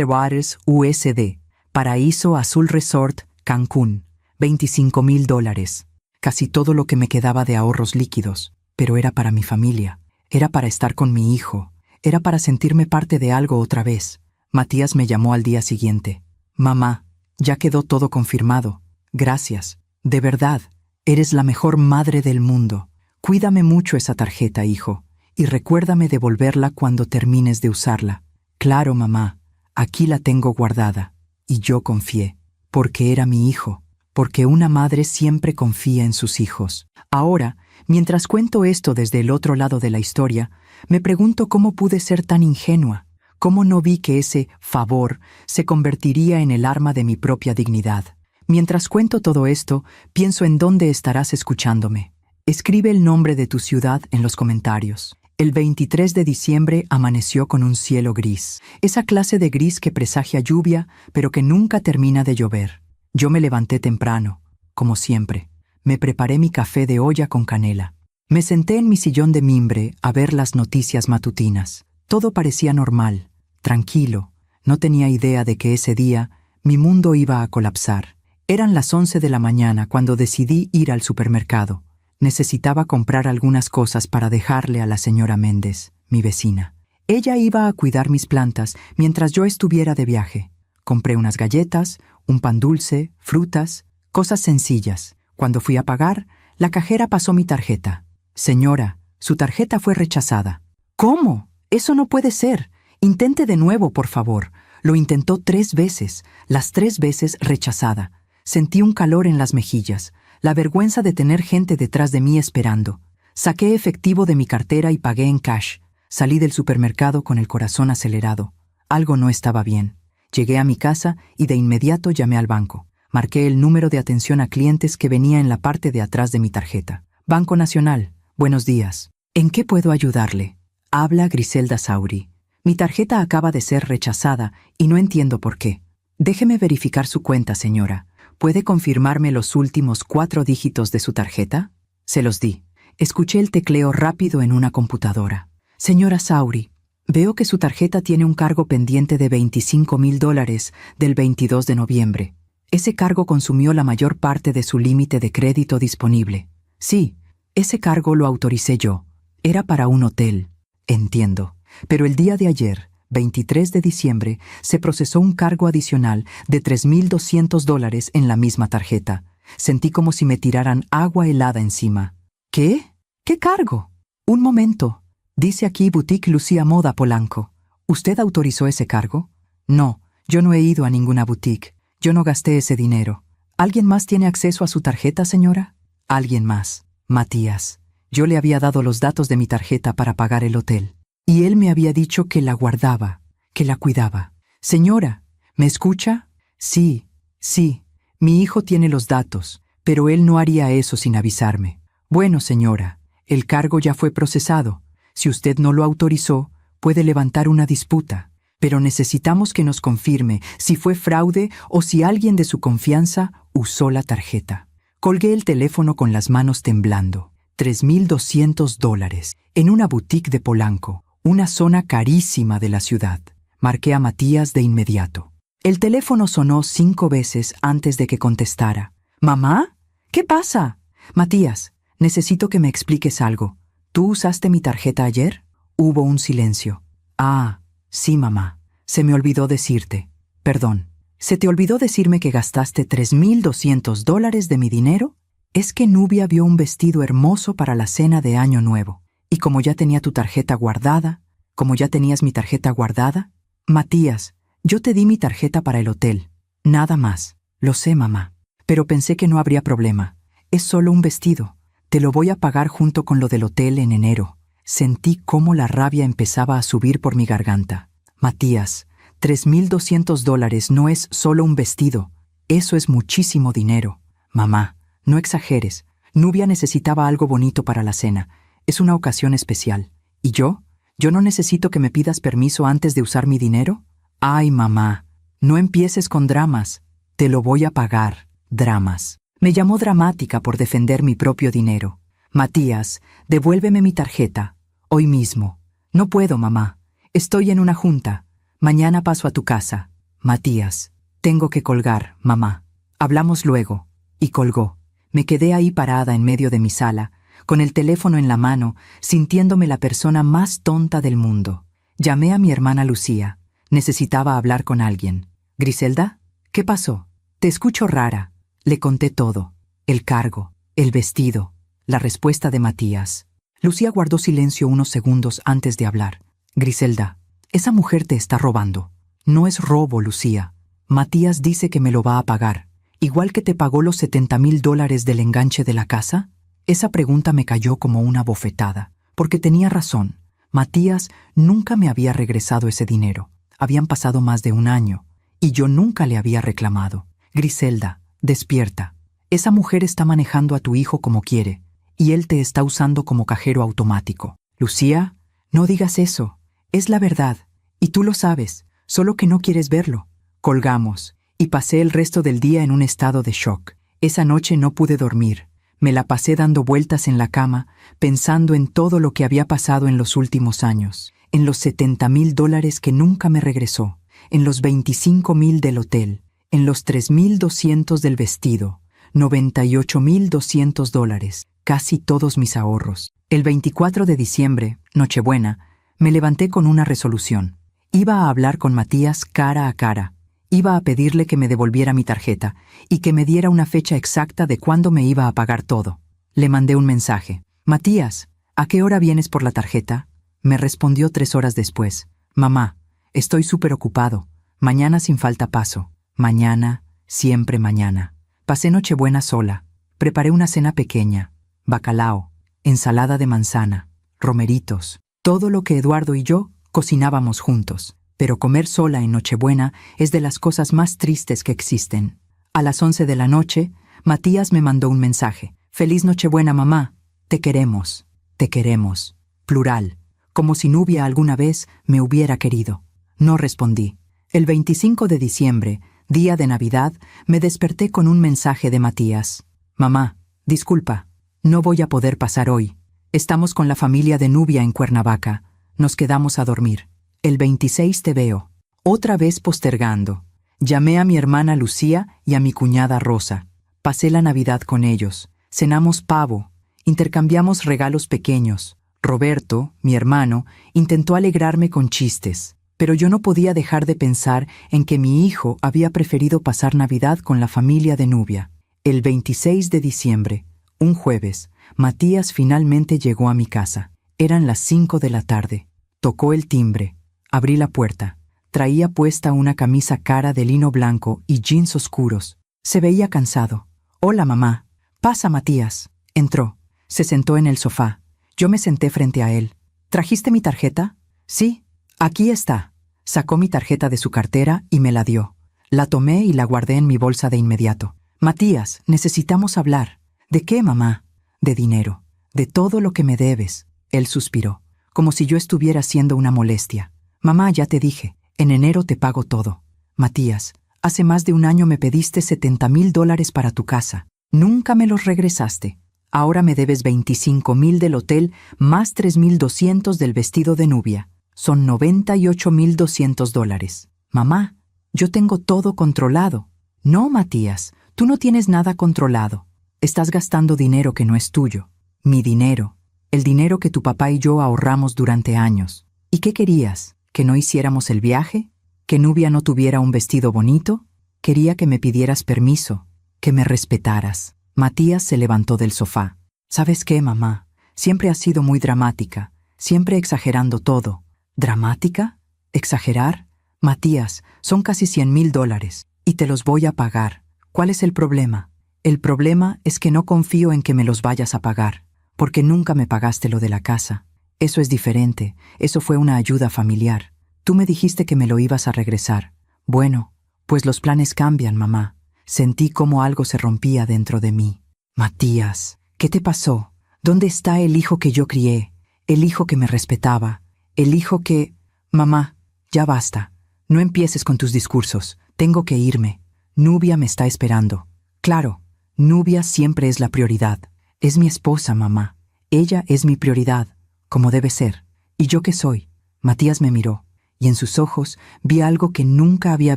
Waters USD. Paraíso Azul Resort, Cancún. $25,000. Casi todo lo que me quedaba de ahorros líquidos. Pero era para mi familia. Era para estar con mi hijo. Era para sentirme parte de algo otra vez. Matías me llamó al día siguiente. Mamá, ya quedó todo confirmado. Gracias. De verdad, eres la mejor madre del mundo. Cuídame mucho esa tarjeta, hijo, y recuérdame devolverla cuando termines de usarla. Claro, mamá, aquí la tengo guardada. Y yo confié, porque era mi hijo, porque una madre siempre confía en sus hijos. Ahora, mientras cuento esto desde el otro lado de la historia, me pregunto cómo pude ser tan ingenua. ¿Cómo no vi que ese favor se convertiría en el arma de mi propia dignidad? Mientras cuento todo esto, pienso en dónde estarás escuchándome. Escribe el nombre de tu ciudad en los comentarios. El 23 de diciembre amaneció con un cielo gris. Esa clase de gris que presagia lluvia, pero que nunca termina de llover. Yo me levanté temprano, como siempre. Me preparé mi café de olla con canela. Me senté en mi sillón de mimbre a ver las noticias matutinas. Todo parecía normal, tranquilo. No tenía idea de que ese día mi mundo iba a colapsar. Eran las 11 de la mañana cuando decidí ir al supermercado. Necesitaba comprar algunas cosas para dejarle a la señora Méndez, mi vecina. Ella iba a cuidar mis plantas mientras yo estuviera de viaje. Compré unas galletas, un pan dulce, frutas, cosas sencillas. Cuando fui a pagar, la cajera pasó mi tarjeta. Señora, su tarjeta fue rechazada. ¿Cómo? Eso no puede ser. Intente de nuevo, por favor. Lo intentó 3 veces, las 3 veces rechazada. Sentí un calor en las mejillas, la vergüenza de tener gente detrás de mí esperando. Saqué efectivo de mi cartera y pagué en cash. Salí del supermercado con el corazón acelerado. Algo no estaba bien. Llegué a mi casa y de inmediato llamé al banco. Marqué el número de atención a clientes que venía en la parte de atrás de mi tarjeta. Banco Nacional, buenos días. ¿En qué puedo ayudarle? Habla Griselda Sauri. Mi tarjeta acaba de ser rechazada y no entiendo por qué. Déjeme verificar su cuenta, señora. ¿Puede confirmarme los últimos 4 dígitos de su tarjeta? Se los di. Escuché el tecleo rápido en una computadora. Señora Sauri, Veo que su tarjeta tiene un cargo pendiente de $25,000 del 22 de noviembre. Ese cargo consumió la mayor parte de su límite de crédito disponible. Sí, ese cargo lo autoricé yo. Era para un hotel. Entiendo. Pero el día de ayer, 23 de diciembre, se procesó un cargo adicional de $3,200 en la misma tarjeta. Sentí como si me tiraran agua helada encima. ¿Qué? ¿Qué cargo? Un momento. Dice aquí Boutique Lucía Moda Polanco. ¿Usted autorizó ese cargo? No, yo no he ido a ninguna boutique. Yo no gasté ese dinero. ¿Alguien más tiene acceso a su tarjeta, señora? Alguien más. Matías. Yo le había dado los datos de mi tarjeta para pagar el hotel. Y él me había dicho que la guardaba, que la cuidaba. Señora, ¿me escucha? Sí, sí. Mi hijo tiene los datos, pero él no haría eso sin avisarme. Bueno, señora, el cargo ya fue procesado. Si usted no lo autorizó, puede levantar una disputa. Pero necesitamos que nos confirme si fue fraude o si alguien de su confianza usó la tarjeta. Colgué el teléfono con las manos temblando. $3,200 en una boutique de Polanco, una zona carísima de la ciudad. Marqué a Matías de inmediato. El teléfono sonó 5 veces antes de que contestara. ¿Mamá? ¿Qué pasa? Matías, necesito que me expliques algo. ¿Tú usaste mi tarjeta ayer? Hubo un silencio. Ah, sí, mamá. Se me olvidó decirte. Perdón. ¿Se te olvidó decirme que gastaste $3,200 de mi dinero? Es que Nubia vio un vestido hermoso para la cena de Año Nuevo. Y como ya tenía tu tarjeta guardada, como ya tenías mi tarjeta guardada, Matías, yo te di mi tarjeta para el hotel. Nada más. Lo sé, mamá. Pero pensé que no habría problema. Es solo un vestido. Te lo voy a pagar junto con lo del hotel en enero. Sentí cómo la rabia empezaba a subir por mi garganta. Matías, $3,200 no es solo un vestido. Eso es muchísimo dinero. Mamá, no exageres. Nubia necesitaba algo bonito para la cena. Es una ocasión especial. ¿Y yo? ¿Yo no necesito que me pidas permiso antes de usar mi dinero? Ay, mamá, no empieces con dramas. Te lo voy a pagar. Dramas. Me llamó dramática por defender mi propio dinero. Matías, devuélveme mi tarjeta. Hoy mismo. No puedo, mamá. Estoy en una junta. Mañana paso a tu casa. Matías, tengo que colgar, mamá. Hablamos luego. Y colgó. Me quedé ahí parada en medio de mi sala, con el teléfono en la mano, sintiéndome la persona más tonta del mundo. Llamé a mi hermana Lucía. Necesitaba hablar con alguien. ¿Griselda? ¿Qué pasó? Te escucho rara. Le conté todo. El cargo, el vestido, la respuesta de Matías. Lucía guardó silencio unos segundos antes de hablar. Griselda, esa mujer te está robando. No es robo, Lucía. Matías dice que me lo va a pagar. Igual que te pagó los $70,000 del enganche de la casa. Esa pregunta me cayó como una bofetada, porque tenía razón. Matías nunca me había regresado ese dinero. Habían pasado más de un año, y yo nunca le había reclamado. Griselda, despierta. Esa mujer está manejando a tu hijo como quiere, y él te está usando como cajero automático. Lucía, no digas eso. Es la verdad, y tú lo sabes, solo que no quieres verlo. Colgamos, y pasé el resto del día en un estado de shock. Esa noche no pude dormir. Me la pasé dando vueltas en la cama, pensando en todo lo que había pasado en los últimos años, en los $70,000 que nunca me regresó, en los $25,000 del hotel, en los $3,200 del vestido, $98,200, casi todos mis ahorros. El 24 de diciembre, Nochebuena, me levanté con una resolución. Iba a hablar con Matías cara a cara. Iba a pedirle que me devolviera mi tarjeta y que me diera una fecha exacta de cuándo me iba a pagar todo. Le mandé un mensaje. Matías, ¿a qué hora vienes por la tarjeta? Me respondió 3 horas después. Mamá, estoy súper ocupado. Mañana sin falta paso. Mañana, siempre mañana. Pasé Nochebuena sola. Preparé una cena pequeña. Bacalao, ensalada de manzana, romeritos. Todo lo que Eduardo y yo cocinábamos juntos. Pero comer sola en Nochebuena es de las cosas más tristes que existen. A las 11 de la noche, Matías me mandó un mensaje. Feliz Nochebuena, mamá. Te queremos. Te queremos. Plural. Como si Nubia alguna vez me hubiera querido. No respondí. El 25 de diciembre, día de Navidad, me desperté con un mensaje de Matías. Mamá, disculpa. No voy a poder pasar hoy. Estamos con la familia de Nubia en Cuernavaca. Nos quedamos a dormir. El 26 te veo. Otra vez postergando. Llamé a mi hermana Lucía y a mi cuñada Rosa. Pasé la Navidad con ellos. Cenamos pavo. Intercambiamos regalos pequeños. Roberto, mi hermano, intentó alegrarme con chistes, pero yo no podía dejar de pensar en que mi hijo había preferido pasar Navidad con la familia de Nubia. El 26 de diciembre, un jueves, Matías finalmente llegó a mi casa. Eran las 5 de la tarde. Tocó el timbre. Abrí la puerta. Traía puesta una camisa cara de lino blanco y jeans oscuros. Se veía cansado. «Hola, mamá». «Pasa, Matías». Entró. Se sentó en el sofá. Yo me senté frente a él. «¿Trajiste mi tarjeta?» «Sí, aquí está». Sacó mi tarjeta de su cartera y me la dio. La tomé y la guardé en mi bolsa de inmediato. «Matías, necesitamos hablar». «¿De qué, mamá?» «De dinero. De todo lo que me debes». Él suspiró, como si yo estuviera siendo una molestia. «Mamá, ya te dije, en enero te pago todo». «Matías, hace más de un año me pediste $70,000 para tu casa. Nunca me los regresaste. Ahora me debes $25,000 del hotel más $3,200 del vestido de Nubia. Son $98,200. Mamá, yo tengo todo controlado». «No, Matías, tú no tienes nada controlado. Estás gastando dinero que no es tuyo. Mi dinero. El dinero que tu papá y yo ahorramos durante años. ¿Y qué querías? ¿Que no hiciéramos el viaje? ¿Que Nubia no tuviera un vestido bonito? Quería que me pidieras permiso, que me respetaras». Matías se levantó del sofá. «¿Sabes qué, mamá? Siempre has sido muy dramática, siempre exagerando todo». «¿Dramática? ¿Exagerar? Matías, son casi $100,000 y te los voy a pagar. ¿Cuál es el problema?» «El problema es que no confío en que me los vayas a pagar, porque nunca me pagaste lo de la casa. Eso es diferente, eso fue una ayuda familiar. Tú me dijiste que me lo ibas a regresar. Bueno, pues los planes cambian, mamá». Sentí como algo se rompía dentro de mí. «Matías, ¿qué te pasó? ¿Dónde está el hijo que yo crié? El hijo que me respetaba. El hijo que...» «Mamá, ya basta. No empieces con tus discursos. Tengo que irme. Nubia me está esperando». «Claro, Nubia siempre es la prioridad. Es mi esposa, mamá. Ella es mi prioridad, como debe ser. ¿Y yo qué soy?» Matías me miró, y en sus ojos vi algo que nunca había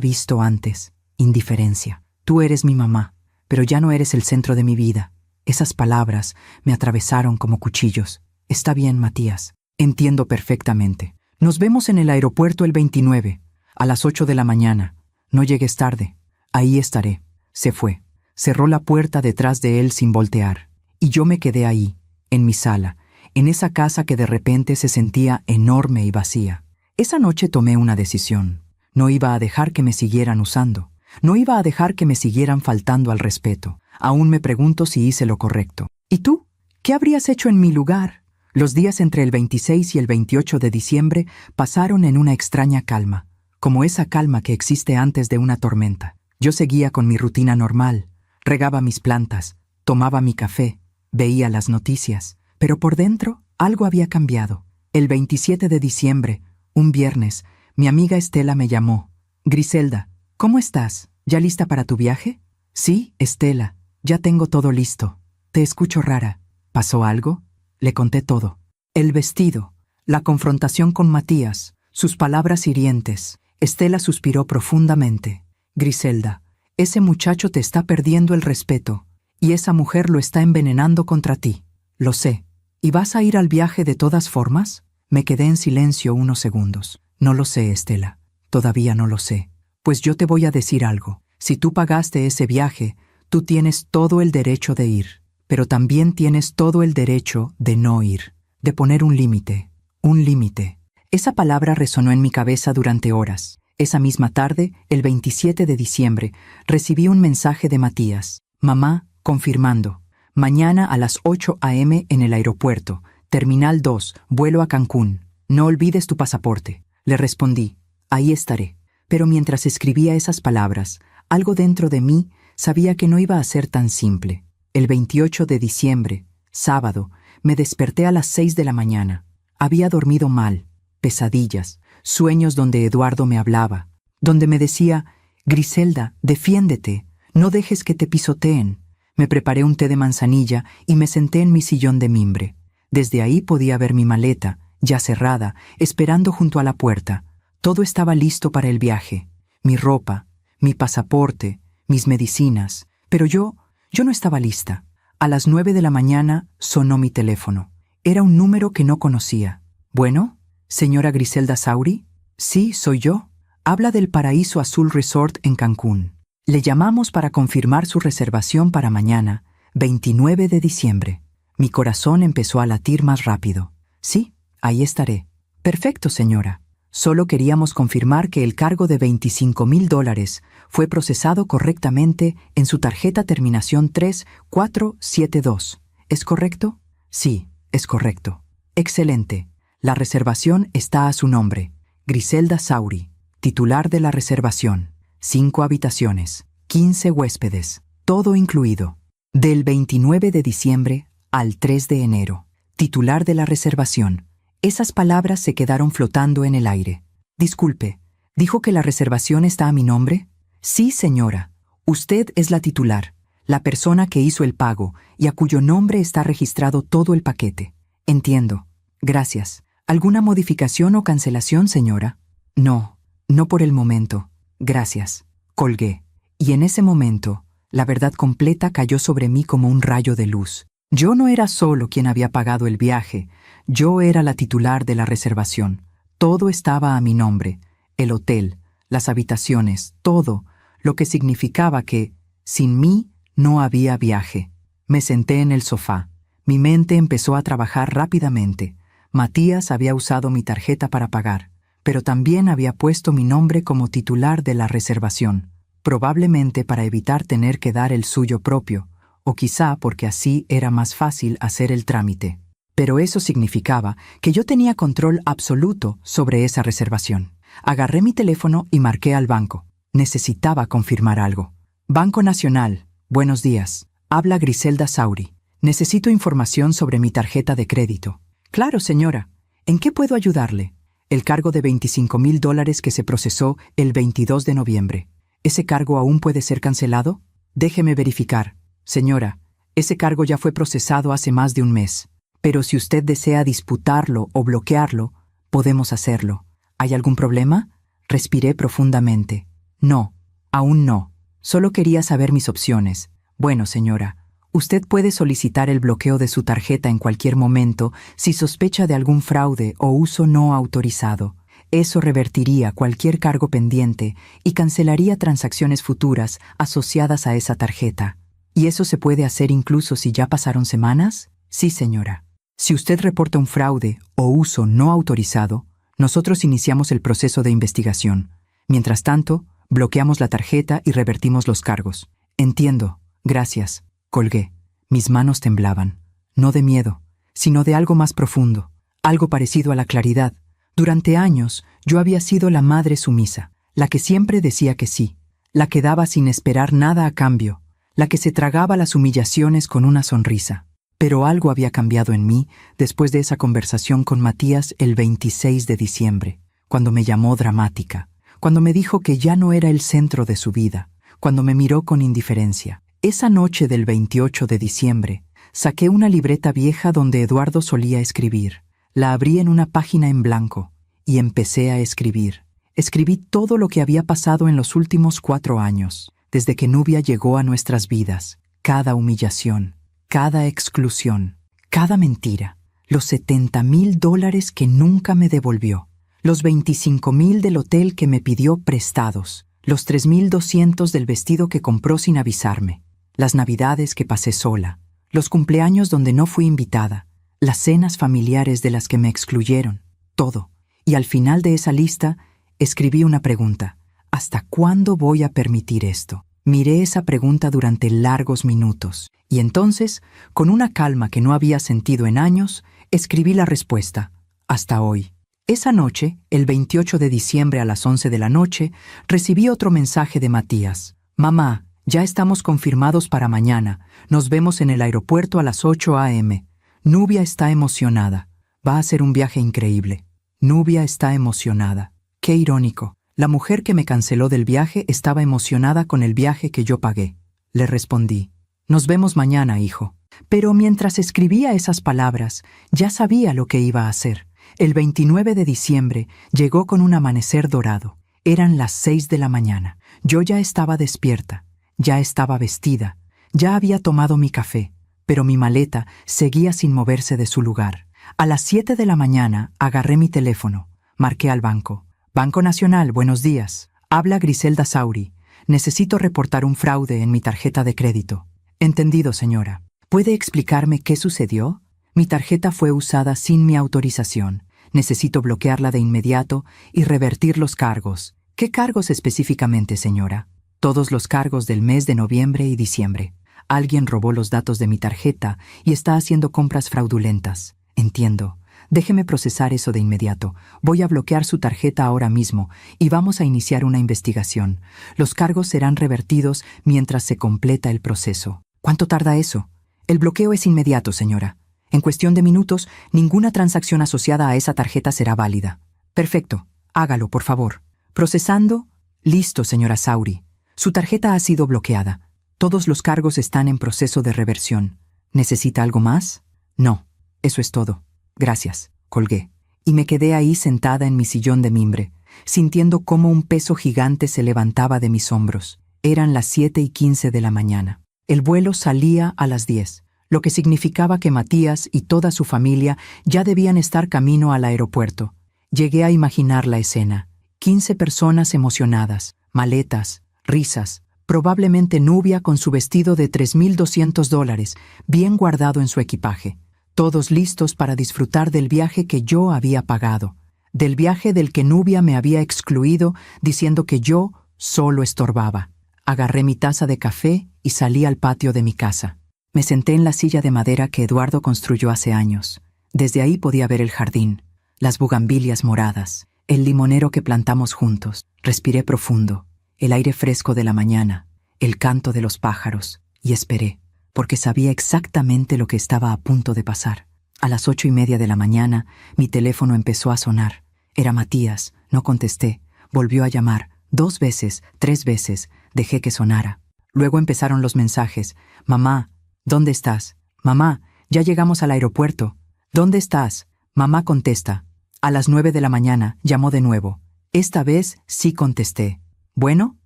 visto antes: indiferencia. «Tú eres mi mamá, pero ya no eres el centro de mi vida». Esas palabras me atravesaron como cuchillos. «Está bien, Matías. Entiendo perfectamente. Nos vemos en el aeropuerto el 29, a las 8 de la mañana. No llegues tarde. Ahí estaré». Se fue. Cerró la puerta detrás de él sin voltear. Y yo me quedé ahí, en mi sala, en esa casa que de repente se sentía enorme y vacía. Esa noche tomé una decisión. No iba a dejar que me siguieran usando. No iba a dejar que me siguieran faltando al respeto. Aún me pregunto si hice lo correcto. ¿Y tú? ¿Qué habrías hecho en mi lugar? Los días entre el 26 y el 28 de diciembre pasaron en una extraña calma, como esa calma que existe antes de una tormenta. Yo seguía con mi rutina normal. Regaba mis plantas, tomaba mi café, veía las noticias. Pero por dentro algo había cambiado. El 27 de diciembre, un viernes, mi amiga Estela me llamó. «Griselda, ¿cómo estás? ¿Ya lista para tu viaje?» «Sí, Estela, ya tengo todo listo. Te escucho rara. ¿Pasó algo?» Le conté todo. El vestido, la confrontación con Matías, sus palabras hirientes. Estela suspiró profundamente. «Griselda, ese muchacho te está perdiendo el respeto, y esa mujer lo está envenenando contra ti. Lo sé. ¿Y vas a ir al viaje de todas formas?» Me quedé en silencio unos segundos. «No lo sé, Estela. Todavía no lo sé. Pues yo te voy a decir algo. Si tú pagaste ese viaje, tú tienes todo el derecho de ir, pero también tienes todo el derecho de no ir, de poner un límite. Un límite». Esa palabra resonó en mi cabeza durante horas. Esa misma tarde, el 27 de diciembre, recibí un mensaje de Matías. «Mamá, confirmando. Mañana a las 8 a.m. en el aeropuerto. Terminal 2, vuelo a Cancún. No olvides tu pasaporte». Le respondí. «Ahí estaré». Pero mientras escribía esas palabras, algo dentro de mí sabía que no iba a ser tan simple. El 28 de diciembre, sábado, me desperté a las 6 de la mañana. Había dormido mal, pesadillas, sueños donde Eduardo me hablaba, donde me decía: «Griselda, defiéndete, no dejes que te pisoteen». Me preparé un té de manzanilla y me senté en mi sillón de mimbre. Desde ahí podía ver mi maleta, ya cerrada, esperando junto a la puerta. Todo estaba listo para el viaje. Mi ropa, mi pasaporte, mis medicinas. Pero yo no estaba lista. A las 9 de la mañana sonó mi teléfono. Era un número que no conocía. ¿Bueno? ¿Señora Griselda Sauri? Sí, soy yo. Habla del Paraíso Azul Resort en Cancún. Le llamamos para confirmar su reservación para mañana, 29 de diciembre. Mi corazón empezó a latir más rápido. Sí, ahí estaré. Perfecto, señora. Solo queríamos confirmar que el cargo de $25,000 fue procesado correctamente en su tarjeta terminación 3472. ¿Es correcto? Sí, es correcto. Excelente. La reservación está a su nombre. Griselda Sauri, titular de la reservación. 5 habitaciones, 15 huéspedes, todo incluido. Del 29 de diciembre al 3 de enero. Titular de la reservación. Esas palabras se quedaron flotando en el aire. Disculpe, ¿dijo que la reservación está a mi nombre? Sí, señora. Usted es la titular, la persona que hizo el pago y a cuyo nombre está registrado todo el paquete. Entiendo. Gracias. ¿Alguna modificación o cancelación, señora? No, no por el momento. Gracias. Colgué. Y en ese momento, la verdad completa cayó sobre mí como un rayo de luz. Yo no era solo quien había pagado el viaje, yo era la titular de la reservación. Todo estaba a mi nombre, el hotel, las habitaciones, todo, lo que significaba que, sin mí, no había viaje. Me senté en el sofá. Mi mente empezó a trabajar rápidamente. Matías había usado mi tarjeta para pagar, pero también había puesto mi nombre como titular de la reservación, probablemente para evitar tener que dar el suyo propio, o quizá porque así era más fácil hacer el trámite. Pero eso significaba que yo tenía control absoluto sobre esa reservación. Agarré mi teléfono y marqué al banco. Necesitaba confirmar algo. Banco Nacional, buenos días. Habla Griselda Sauri. Necesito información sobre mi tarjeta de crédito. Claro, señora. ¿En qué puedo ayudarle? El cargo de $25,000 que se procesó el 22 de noviembre. ¿Ese cargo aún puede ser cancelado? Déjeme verificar. Señora, ese cargo ya fue procesado hace más de un mes. Pero si usted desea disputarlo o bloquearlo, podemos hacerlo. ¿Hay algún problema? Respiré profundamente. No, aún no. Solo quería saber mis opciones. Bueno, señora, usted puede solicitar el bloqueo de su tarjeta en cualquier momento si sospecha de algún fraude o uso no autorizado. Eso revertiría cualquier cargo pendiente y cancelaría transacciones futuras asociadas a esa tarjeta. ¿Y eso se puede hacer incluso si ya pasaron semanas? Sí, señora. Si usted reporta un fraude o uso no autorizado, nosotros iniciamos el proceso de investigación. Mientras tanto, bloqueamos la tarjeta y revertimos los cargos. Entiendo. Gracias. Colgué. Mis manos temblaban. No de miedo, sino de algo más profundo. Algo parecido a la claridad. Durante años, yo había sido la madre sumisa, la que siempre decía que sí, la que daba sin esperar nada a cambio, la que se tragaba las humillaciones con una sonrisa. Pero algo había cambiado en mí después de esa conversación con Matías el 26 de diciembre, cuando me llamó dramática, cuando me dijo que ya no era el centro de su vida, cuando me miró con indiferencia. Esa noche del 28 de diciembre, saqué una libreta vieja donde Eduardo solía escribir. La abrí en una página en blanco y empecé a escribir. Escribí todo lo que había pasado en los últimos 4 años, desde que Nubia llegó a nuestras vidas. Cada humillación, cada exclusión, cada mentira, los $70,000 que nunca me devolvió, los $25,000 del hotel que me pidió prestados, los $3,200 del vestido que compró sin avisarme, las navidades que pasé sola, los cumpleaños donde no fui invitada, las cenas familiares de las que me excluyeron, todo. Y al final de esa lista, escribí una pregunta. ¿Hasta cuándo voy a permitir esto? Miré esa pregunta durante largos minutos, y entonces, con una calma que no había sentido en años, escribí la respuesta. Hasta hoy. Esa noche, el 28 de diciembre a las 11 de la noche, recibí otro mensaje de Matías. Mamá, ya estamos confirmados para mañana. Nos vemos en el aeropuerto a las 8 a.m. Nubia está emocionada. Va a ser un viaje increíble. Nubia está emocionada. Qué irónico. La mujer que me canceló del viaje estaba emocionada con el viaje que yo pagué. Le respondí. Nos vemos mañana, hijo. Pero mientras escribía esas palabras, ya sabía lo que iba a hacer. El 29 de diciembre llegó con un amanecer dorado. Eran las 6 de la mañana. Yo ya estaba despierta, ya estaba vestida, ya había tomado mi café, pero mi maleta seguía sin moverse de su lugar. A las 7 de la mañana agarré mi teléfono, marqué al banco. Banco Nacional, buenos días. Habla Griselda Sauri. Necesito reportar un fraude en mi tarjeta de crédito. Entendido, señora. ¿Puede explicarme qué sucedió? Mi tarjeta fue usada sin mi autorización. Necesito bloquearla de inmediato y revertir los cargos. ¿Qué cargos específicamente, señora? Todos los cargos del mes de noviembre y diciembre. Alguien robó los datos de mi tarjeta y está haciendo compras fraudulentas. Entiendo. Déjeme procesar eso de inmediato. Voy a bloquear su tarjeta ahora mismo y vamos a iniciar una investigación. Los cargos serán revertidos mientras se completa el proceso. ¿Cuánto tarda eso? El bloqueo es inmediato, señora. En cuestión de minutos, ninguna transacción asociada a esa tarjeta será válida. Perfecto. Hágalo, por favor. Procesando. Listo, señora Sauri. Su tarjeta ha sido bloqueada. Todos los cargos están en proceso de reversión. ¿Necesita algo más? No. Eso es todo. Gracias. Colgué. Y me quedé ahí sentada en mi sillón de mimbre, sintiendo cómo un peso gigante se levantaba de mis hombros. Eran las 7:15 de la mañana. El vuelo salía a las 10, lo que significaba que Matías y toda su familia ya debían estar camino al aeropuerto. Llegué a imaginar la escena. 15 personas emocionadas, maletas, risas, probablemente Nubia con su vestido de $3,200, bien guardado en su equipaje. Todos listos para disfrutar del viaje que yo había pagado, del viaje del que Nubia me había excluido diciendo que yo solo estorbaba. Agarré mi taza de café y salí al patio de mi casa. Me senté en la silla de madera que Eduardo construyó hace años. Desde ahí podía ver el jardín, las bugambilias moradas, el limonero que plantamos juntos. Respiré profundo, el aire fresco de la mañana, el canto de los pájaros, y esperé, porque sabía exactamente lo que estaba a punto de pasar. A las 8:30 de la mañana, mi teléfono empezó a sonar. Era Matías, no contesté. Volvió a llamar, 2 veces, 3 veces, dejé que sonara. Luego empezaron los mensajes. Mamá, ¿dónde estás? Mamá, ya llegamos al aeropuerto. ¿Dónde estás? Mamá contesta. A las 9 de la mañana, llamó de nuevo. Esta vez sí contesté. Bueno,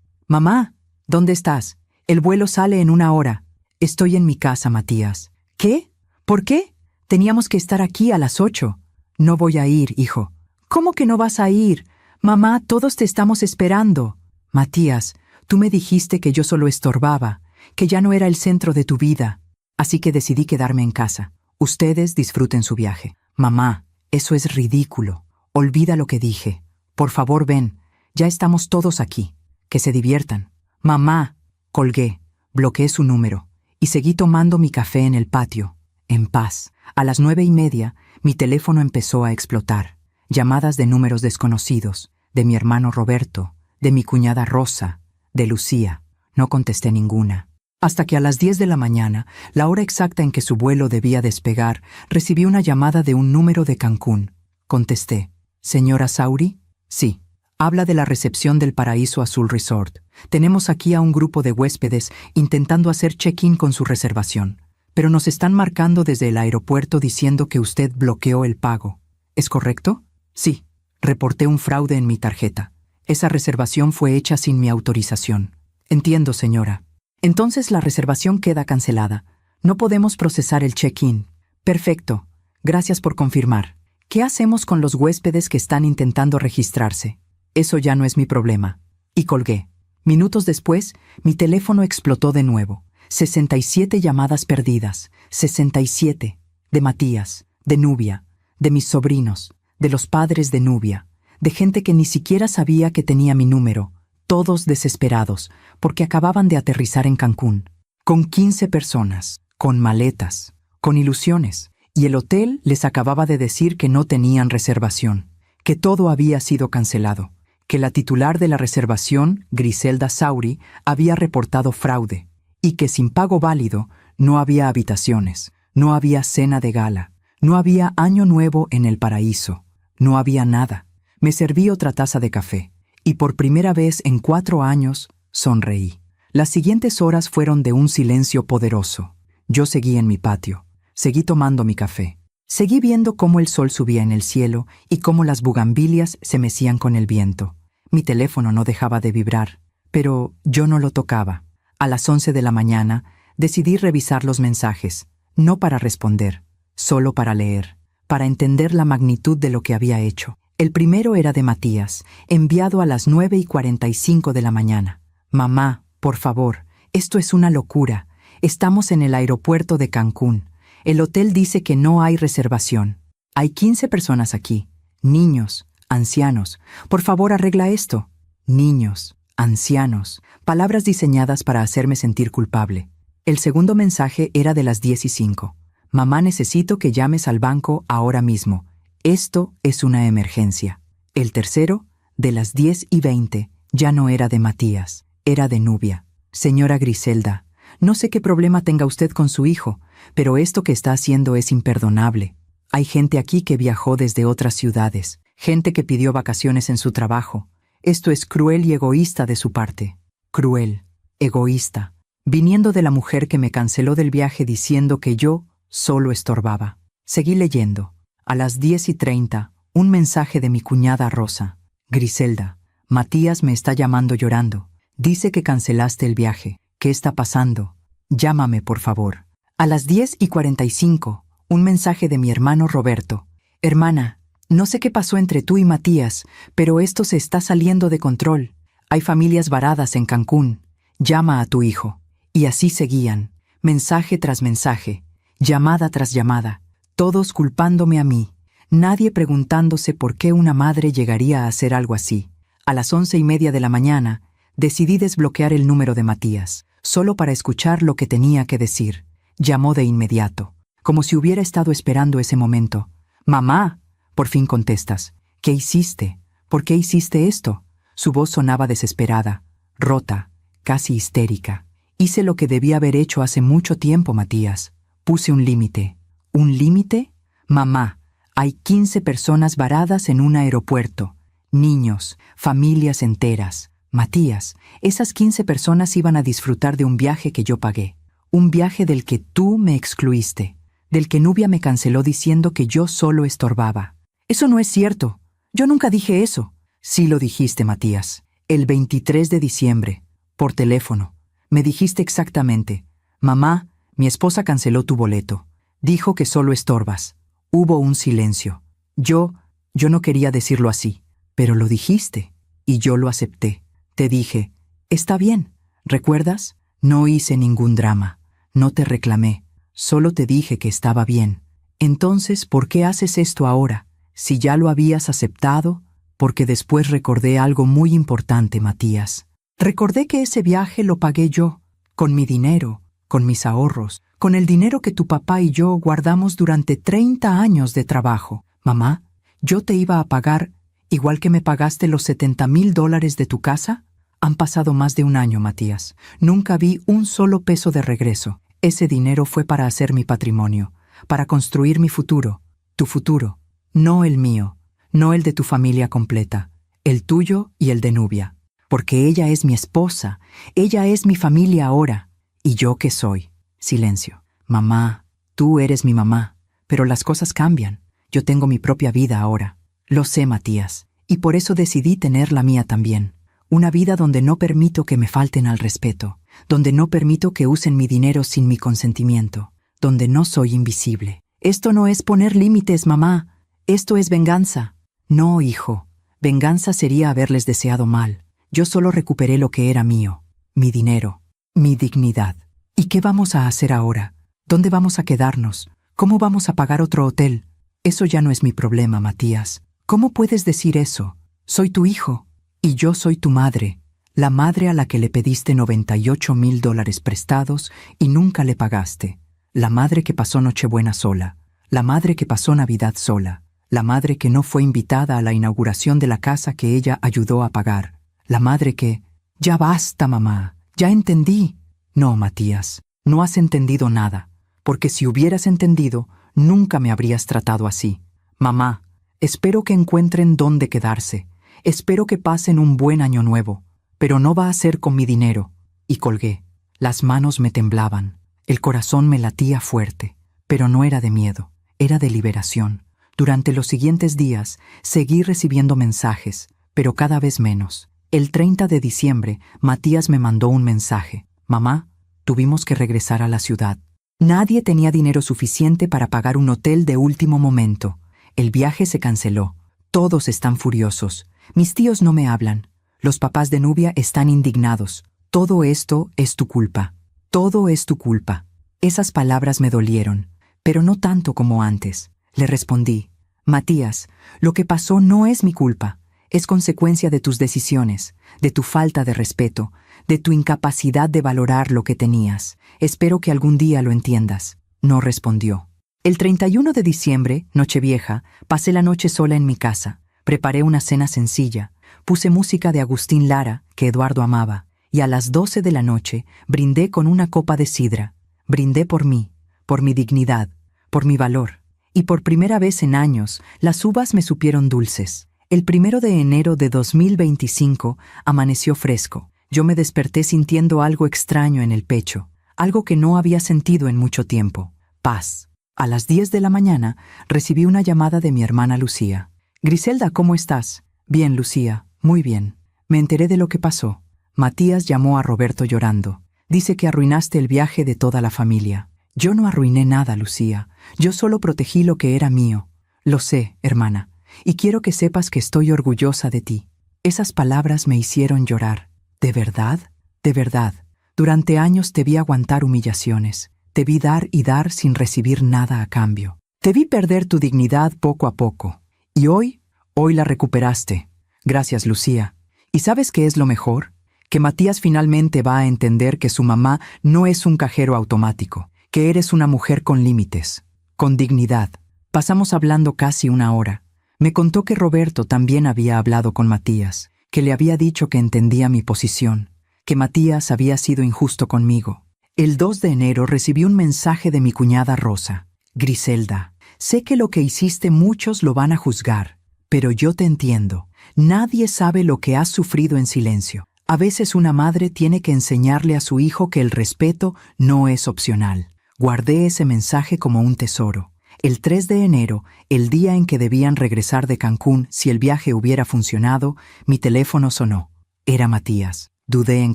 mamá, ¿dónde estás? El vuelo sale en 1 hora. Estoy en mi casa, Matías. ¿Qué? ¿Por qué? Teníamos que estar aquí a las 8. No voy a ir, hijo. ¿Cómo que no vas a ir? Mamá, todos te estamos esperando. Matías, tú me dijiste que yo solo estorbaba, que ya no era el centro de tu vida. Así que decidí quedarme en casa. Ustedes disfruten su viaje. Mamá, eso es ridículo. Olvida lo que dije. Por favor, ven. Ya estamos todos aquí. Que se diviertan. Mamá. Colgué. Bloqueé su número. Y seguí tomando mi café en el patio, en paz. A las 9:30, mi teléfono empezó a explotar. Llamadas de números desconocidos, de mi hermano Roberto, de mi cuñada Rosa, de Lucía. No contesté ninguna. Hasta que a las 10 de la mañana, la hora exacta en que su vuelo debía despegar, recibí una llamada de un número de Cancún. Contesté. ¿Señora Sauri? Sí. Habla de la recepción del Paraíso Azul Resort. Tenemos aquí a un grupo de huéspedes intentando hacer check-in con su reservación, pero nos están marcando desde el aeropuerto diciendo que usted bloqueó el pago. ¿Es correcto? Sí. Reporté un fraude en mi tarjeta. Esa reservación fue hecha sin mi autorización. Entiendo, señora. Entonces la reservación queda cancelada. No podemos procesar el check-in. Perfecto. Gracias por confirmar. ¿Qué hacemos con los huéspedes que están intentando registrarse? Eso ya no es mi problema. Y colgué. Minutos después, mi teléfono explotó de nuevo. 67 llamadas perdidas. 67. De Matías, de Nubia, de mis sobrinos, de los padres de Nubia, de gente que ni siquiera sabía que tenía mi número. Todos desesperados, porque acababan de aterrizar en Cancún. Con 15 personas, con maletas, con ilusiones. Y el hotel les acababa de decir que no tenían reservación, que todo había sido cancelado, que la titular de la reservación, Griselda Sauri, había reportado fraude, y que sin pago válido no había habitaciones, no había cena de gala, no había año nuevo en el paraíso, no había nada. Me serví otra taza de café, y por primera vez en 4 años sonreí. Las siguientes horas fueron de un silencio poderoso. Yo seguí en mi patio, seguí tomando mi café. Seguí viendo cómo el sol subía en el cielo y cómo las bugambilias se mecían con el viento. Mi teléfono no dejaba de vibrar, pero yo no lo tocaba. A las 11 de la mañana decidí revisar los mensajes, no para responder, solo para leer, para entender la magnitud de lo que había hecho. El primero era de Matías, enviado a las 9:45 de la mañana. Mamá, por favor, esto es una locura. Estamos en el aeropuerto de Cancún. El hotel dice que no hay reservación. Hay 15 personas aquí. Niños, ancianos. Por favor, arregla esto. Niños, ancianos. Palabras diseñadas para hacerme sentir culpable. El segundo mensaje era de las 10:05. Mamá, necesito que llames al banco ahora mismo. Esto es una emergencia. El tercero, de las 10:20, ya no era de Matías, era de Nubia. Señora Griselda, no sé qué problema tenga usted con su hijo, pero esto que está haciendo es imperdonable. Hay gente aquí que viajó desde otras ciudades, gente que pidió vacaciones en su trabajo. Esto es cruel y egoísta de su parte. Cruel, egoísta, viniendo de la mujer que me canceló del viaje diciendo que yo solo estorbaba. Seguí leyendo. A las 10:30, un mensaje de mi cuñada Rosa. Griselda, Matías me está llamando llorando. Dice que cancelaste el viaje. ¿Qué está pasando? Llámame, por favor. A las 10:45, un mensaje de mi hermano Roberto. Hermana, no sé qué pasó entre tú y Matías, pero esto se está saliendo de control. Hay familias varadas en Cancún. Llama a tu hijo. Y así seguían, mensaje tras mensaje, llamada tras llamada, todos culpándome a mí, nadie preguntándose por qué una madre llegaría a hacer algo así. A las 11:30 de la mañana, decidí desbloquear el número de Matías, solo para escuchar lo que tenía que decir. Llamó de inmediato, como si hubiera estado esperando ese momento. Mamá, por fin contestas. ¿Qué hiciste? ¿Por qué hiciste esto? Su voz sonaba desesperada, rota, casi histérica. Hice lo que debía haber hecho hace mucho tiempo, Matías. Puse un límite. ¿Un límite? Mamá, hay 15 personas varadas en un aeropuerto. Niños, familias enteras. Matías, esas 15 personas iban a disfrutar de un viaje que yo pagué. Un viaje del que tú me excluiste. Del que Nubia me canceló diciendo que yo solo estorbaba. Eso no es cierto. Yo nunca dije eso. Sí lo dijiste, Matías. El 23 de diciembre, por teléfono. Me dijiste exactamente. Mamá, mi esposa canceló tu boleto. Dijo que solo estorbas. Hubo un silencio. Yo no quería decirlo así, pero lo dijiste, y yo lo acepté. Te dije, está bien, ¿recuerdas? No hice ningún drama, no te reclamé, solo te dije que estaba bien. Entonces, ¿por qué haces esto ahora? Si ya lo habías aceptado, porque después recordé algo muy importante, Matías. Recordé que ese viaje lo pagué yo, con mi dinero, con mis ahorros, con el dinero que tu papá y yo guardamos durante 30 años de trabajo. Mamá, yo te iba a pagar igual que me pagaste los $70,000 de tu casa. Han pasado más de un año, Matías. Nunca vi un solo peso de regreso. Ese dinero fue para hacer mi patrimonio, para construir mi futuro, tu futuro, no el mío, no el de tu familia completa, el tuyo y el de Nubia. Porque ella es mi esposa, ella es mi familia ahora. ¿Y yo qué soy? Silencio. Mamá, tú eres mi mamá, pero las cosas cambian. Yo tengo mi propia vida ahora. Lo sé, Matías, y por eso decidí tener la mía también. Una vida donde no permito que me falten al respeto, donde no permito que usen mi dinero sin mi consentimiento, donde no soy invisible. Esto no es poner límites, mamá. Esto es venganza. No, hijo. Venganza sería haberles deseado mal. Yo solo recuperé lo que era mío, mi dinero, mi dignidad. ¿Y qué vamos a hacer ahora? ¿Dónde vamos a quedarnos? ¿Cómo vamos a pagar otro hotel? Eso ya no es mi problema, Matías. ¿Cómo puedes decir eso? Soy tu hijo, y yo soy tu madre, la madre a la que le pediste $98,000 prestados y nunca le pagaste, la madre que pasó Nochebuena sola, la madre que pasó Navidad sola, la madre que no fue invitada a la inauguración de la casa que ella ayudó a pagar, la madre que... Ya basta, mamá, ya entendí. No, Matías, no has entendido nada, porque si hubieras entendido, nunca me habrías tratado así. Mamá, espero que encuentren dónde quedarse, espero que pasen un buen año nuevo, pero no va a ser con mi dinero. Y colgué. Las manos me temblaban, el corazón me latía fuerte, pero no era de miedo, era de liberación. Durante los siguientes días, seguí recibiendo mensajes, pero cada vez menos. El 30 de diciembre, Matías me mandó un mensaje. Mamá, tuvimos que regresar a la ciudad. Nadie tenía dinero suficiente para pagar un hotel de último momento. El viaje se canceló. Todos están furiosos. Mis tíos no me hablan. Los papás de Nubia están indignados. Todo esto es tu culpa. Todo es tu culpa. Esas palabras me dolieron, pero no tanto como antes. Le respondí, Matías, lo que pasó no es mi culpa. Es consecuencia de tus decisiones, de tu falta de respeto, de tu incapacidad de valorar lo que tenías. Espero que algún día lo entiendas. No respondió. El 31 de diciembre, Nochevieja, pasé la noche sola en mi casa. Preparé una cena sencilla. Puse música de Agustín Lara, que Eduardo amaba, y a las 12 de la noche brindé con una copa de sidra. Brindé por mí, por mi dignidad, por mi valor. Y por primera vez en años, las uvas me supieron dulces. El 1 de enero de 2025 amaneció fresco. Yo me desperté sintiendo algo extraño en el pecho, algo que no había sentido en mucho tiempo. Paz. A las 10 de la mañana recibí una llamada de mi hermana Lucía. Griselda, ¿cómo estás? Bien, Lucía, muy bien. Me enteré de lo que pasó. Matías llamó a Roberto llorando. Dice que arruinaste el viaje de toda la familia. Yo no arruiné nada, Lucía. Yo solo protegí lo que era mío. Lo sé, hermana, y quiero que sepas que estoy orgullosa de ti. Esas palabras me hicieron llorar. ¿De verdad? De verdad. Durante años te vi aguantar humillaciones. Te vi dar y dar sin recibir nada a cambio. Te vi perder tu dignidad poco a poco. Y hoy la recuperaste. Gracias, Lucía. ¿Y sabes qué es lo mejor? Que Matías finalmente va a entender que su mamá no es un cajero automático, que eres una mujer con límites, con dignidad. Pasamos hablando casi una hora. Me contó que Roberto también había hablado con Matías, que le había dicho que entendía mi posición, que Matías había sido injusto conmigo. El 2 de enero recibí un mensaje de mi cuñada Rosa. Griselda, sé que lo que hiciste muchos lo van a juzgar, pero yo te entiendo. Nadie sabe lo que has sufrido en silencio. A veces una madre tiene que enseñarle a su hijo que el respeto no es opcional. Guardé ese mensaje como un tesoro. El 3 de enero, el día en que debían regresar de Cancún si el viaje hubiera funcionado, mi teléfono sonó. Era Matías. Dudé en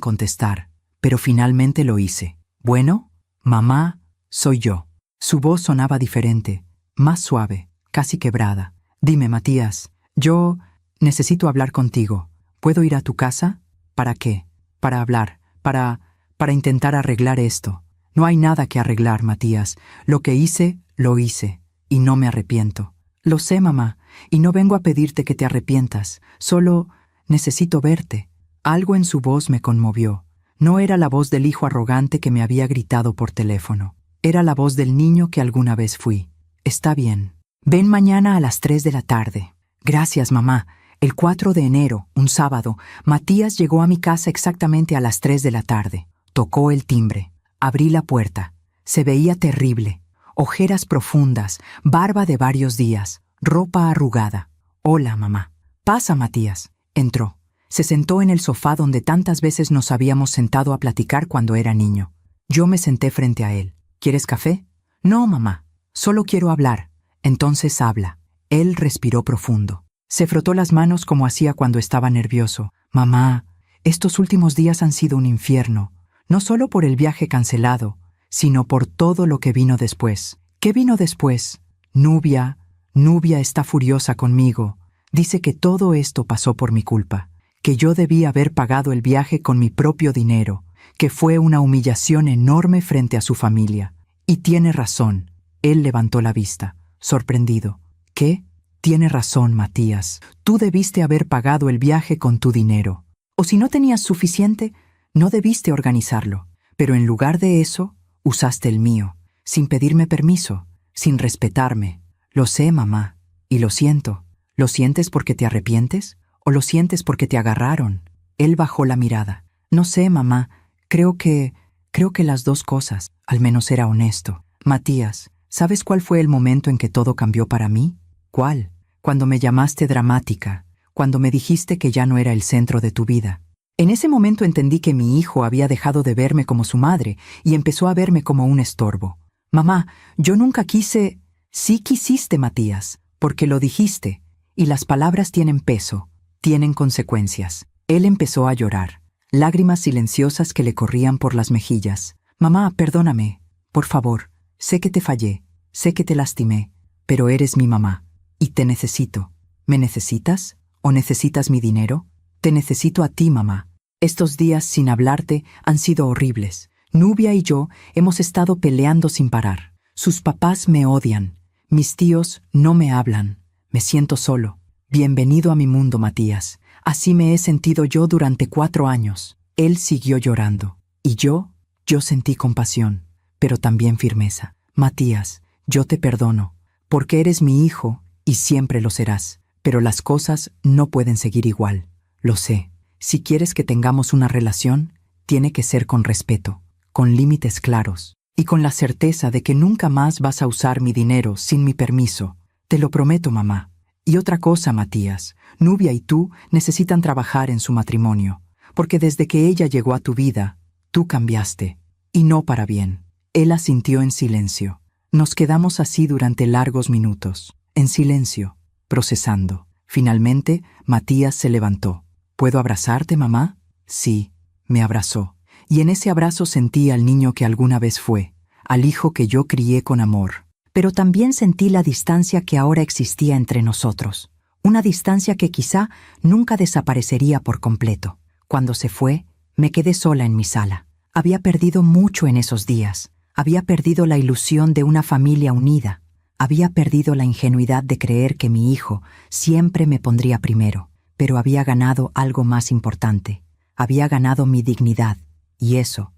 contestar, pero finalmente lo hice. Bueno, mamá, soy yo. Su voz sonaba diferente, más suave, casi quebrada. Dime, Matías, yo necesito hablar contigo. ¿Puedo ir a tu casa? ¿Para qué? Para hablar, para intentar arreglar esto. No hay nada que arreglar, Matías. Lo que hice, lo hice, y no me arrepiento. Lo sé, mamá, y no vengo a pedirte que te arrepientas. Solo necesito verte. Algo en su voz me conmovió. No era la voz del hijo arrogante que me había gritado por teléfono. Era la voz del niño que alguna vez fui. Está bien. Ven mañana a las 3 de la tarde. Gracias, mamá. El 4 de enero, un sábado, Matías llegó a mi casa exactamente a las 3 de la tarde. Tocó el timbre. Abrí la puerta. Se veía terrible. Ojeras profundas, barba de varios días, ropa arrugada. Hola, mamá. Pasa, Matías. Entró. Se sentó en el sofá donde tantas veces nos habíamos sentado a platicar cuando era niño. Yo me senté frente a él. ¿Quieres café? No, mamá. Solo quiero hablar. Entonces habla. Él respiró profundo. Se frotó las manos como hacía cuando estaba nervioso. Mamá, estos últimos días han sido un infierno, no solo por el viaje cancelado, sino por todo lo que vino después. ¿Qué vino después? Nubia está furiosa conmigo. Dice que todo esto pasó por mi culpa, que yo debí haber pagado el viaje con mi propio dinero, que fue una humillación enorme frente a su familia. Y tiene razón. Él levantó la vista, sorprendido. ¿Qué? Tiene razón, Matías. Tú debiste haber pagado el viaje con tu dinero. O si no tenías suficiente, no debiste organizarlo. Pero en lugar de eso, usaste el mío, sin pedirme permiso, sin respetarme. Lo sé, mamá, y lo siento. ¿Lo sientes porque te arrepientes? ¿O lo sientes porque te agarraron? Él bajó la mirada. No sé, mamá. Creo que las dos cosas. Al menos era honesto. Matías, ¿sabes cuál fue el momento en que todo cambió para mí? ¿Cuál? Cuando me llamaste dramática, cuando me dijiste que ya no era el centro de tu vida. En ese momento entendí que mi hijo había dejado de verme como su madre y empezó a verme como un estorbo. Mamá, yo nunca quise... Sí quisiste, Matías, porque lo dijiste, y las palabras tienen peso, tienen consecuencias. Él empezó a llorar, lágrimas silenciosas que le corrían por las mejillas. Mamá, perdóname, por favor, sé que te fallé, sé que te lastimé, pero eres mi mamá, y te necesito. ¿Me necesitas? ¿O necesitas mi dinero? Te necesito a ti, mamá. Estos días sin hablarte han sido horribles. Nubia y yo hemos estado peleando sin parar. Sus papás me odian. Mis tíos no me hablan. Me siento solo. Bienvenido a mi mundo, Matías. Así me he sentido yo durante 4 años. Él siguió llorando. Y yo sentí compasión, pero también firmeza. Matías, yo te perdono, porque eres mi hijo y siempre lo serás. Pero las cosas no pueden seguir igual. Lo sé. Si quieres que tengamos una relación, tiene que ser con respeto, con límites claros, y con la certeza de que nunca más vas a usar mi dinero sin mi permiso. Te lo prometo, mamá. Y otra cosa, Matías, Nubia y tú necesitan trabajar en su matrimonio, porque desde que ella llegó a tu vida, tú cambiaste, y no para bien. Él asintió en silencio. Nos quedamos así durante largos minutos, en silencio, procesando. Finalmente, Matías se levantó. ¿Puedo abrazarte, mamá? Sí, me abrazó. Y en ese abrazo sentí al niño que alguna vez fue, al hijo que yo crié con amor. Pero también sentí la distancia que ahora existía entre nosotros. Una distancia que quizá nunca desaparecería por completo. Cuando se fue, me quedé sola en mi sala. Había perdido mucho en esos días. Había perdido la ilusión de una familia unida. Había perdido la ingenuidad de creer que mi hijo siempre me pondría primero. Pero había ganado algo más importante. Había ganado mi dignidad. Y eso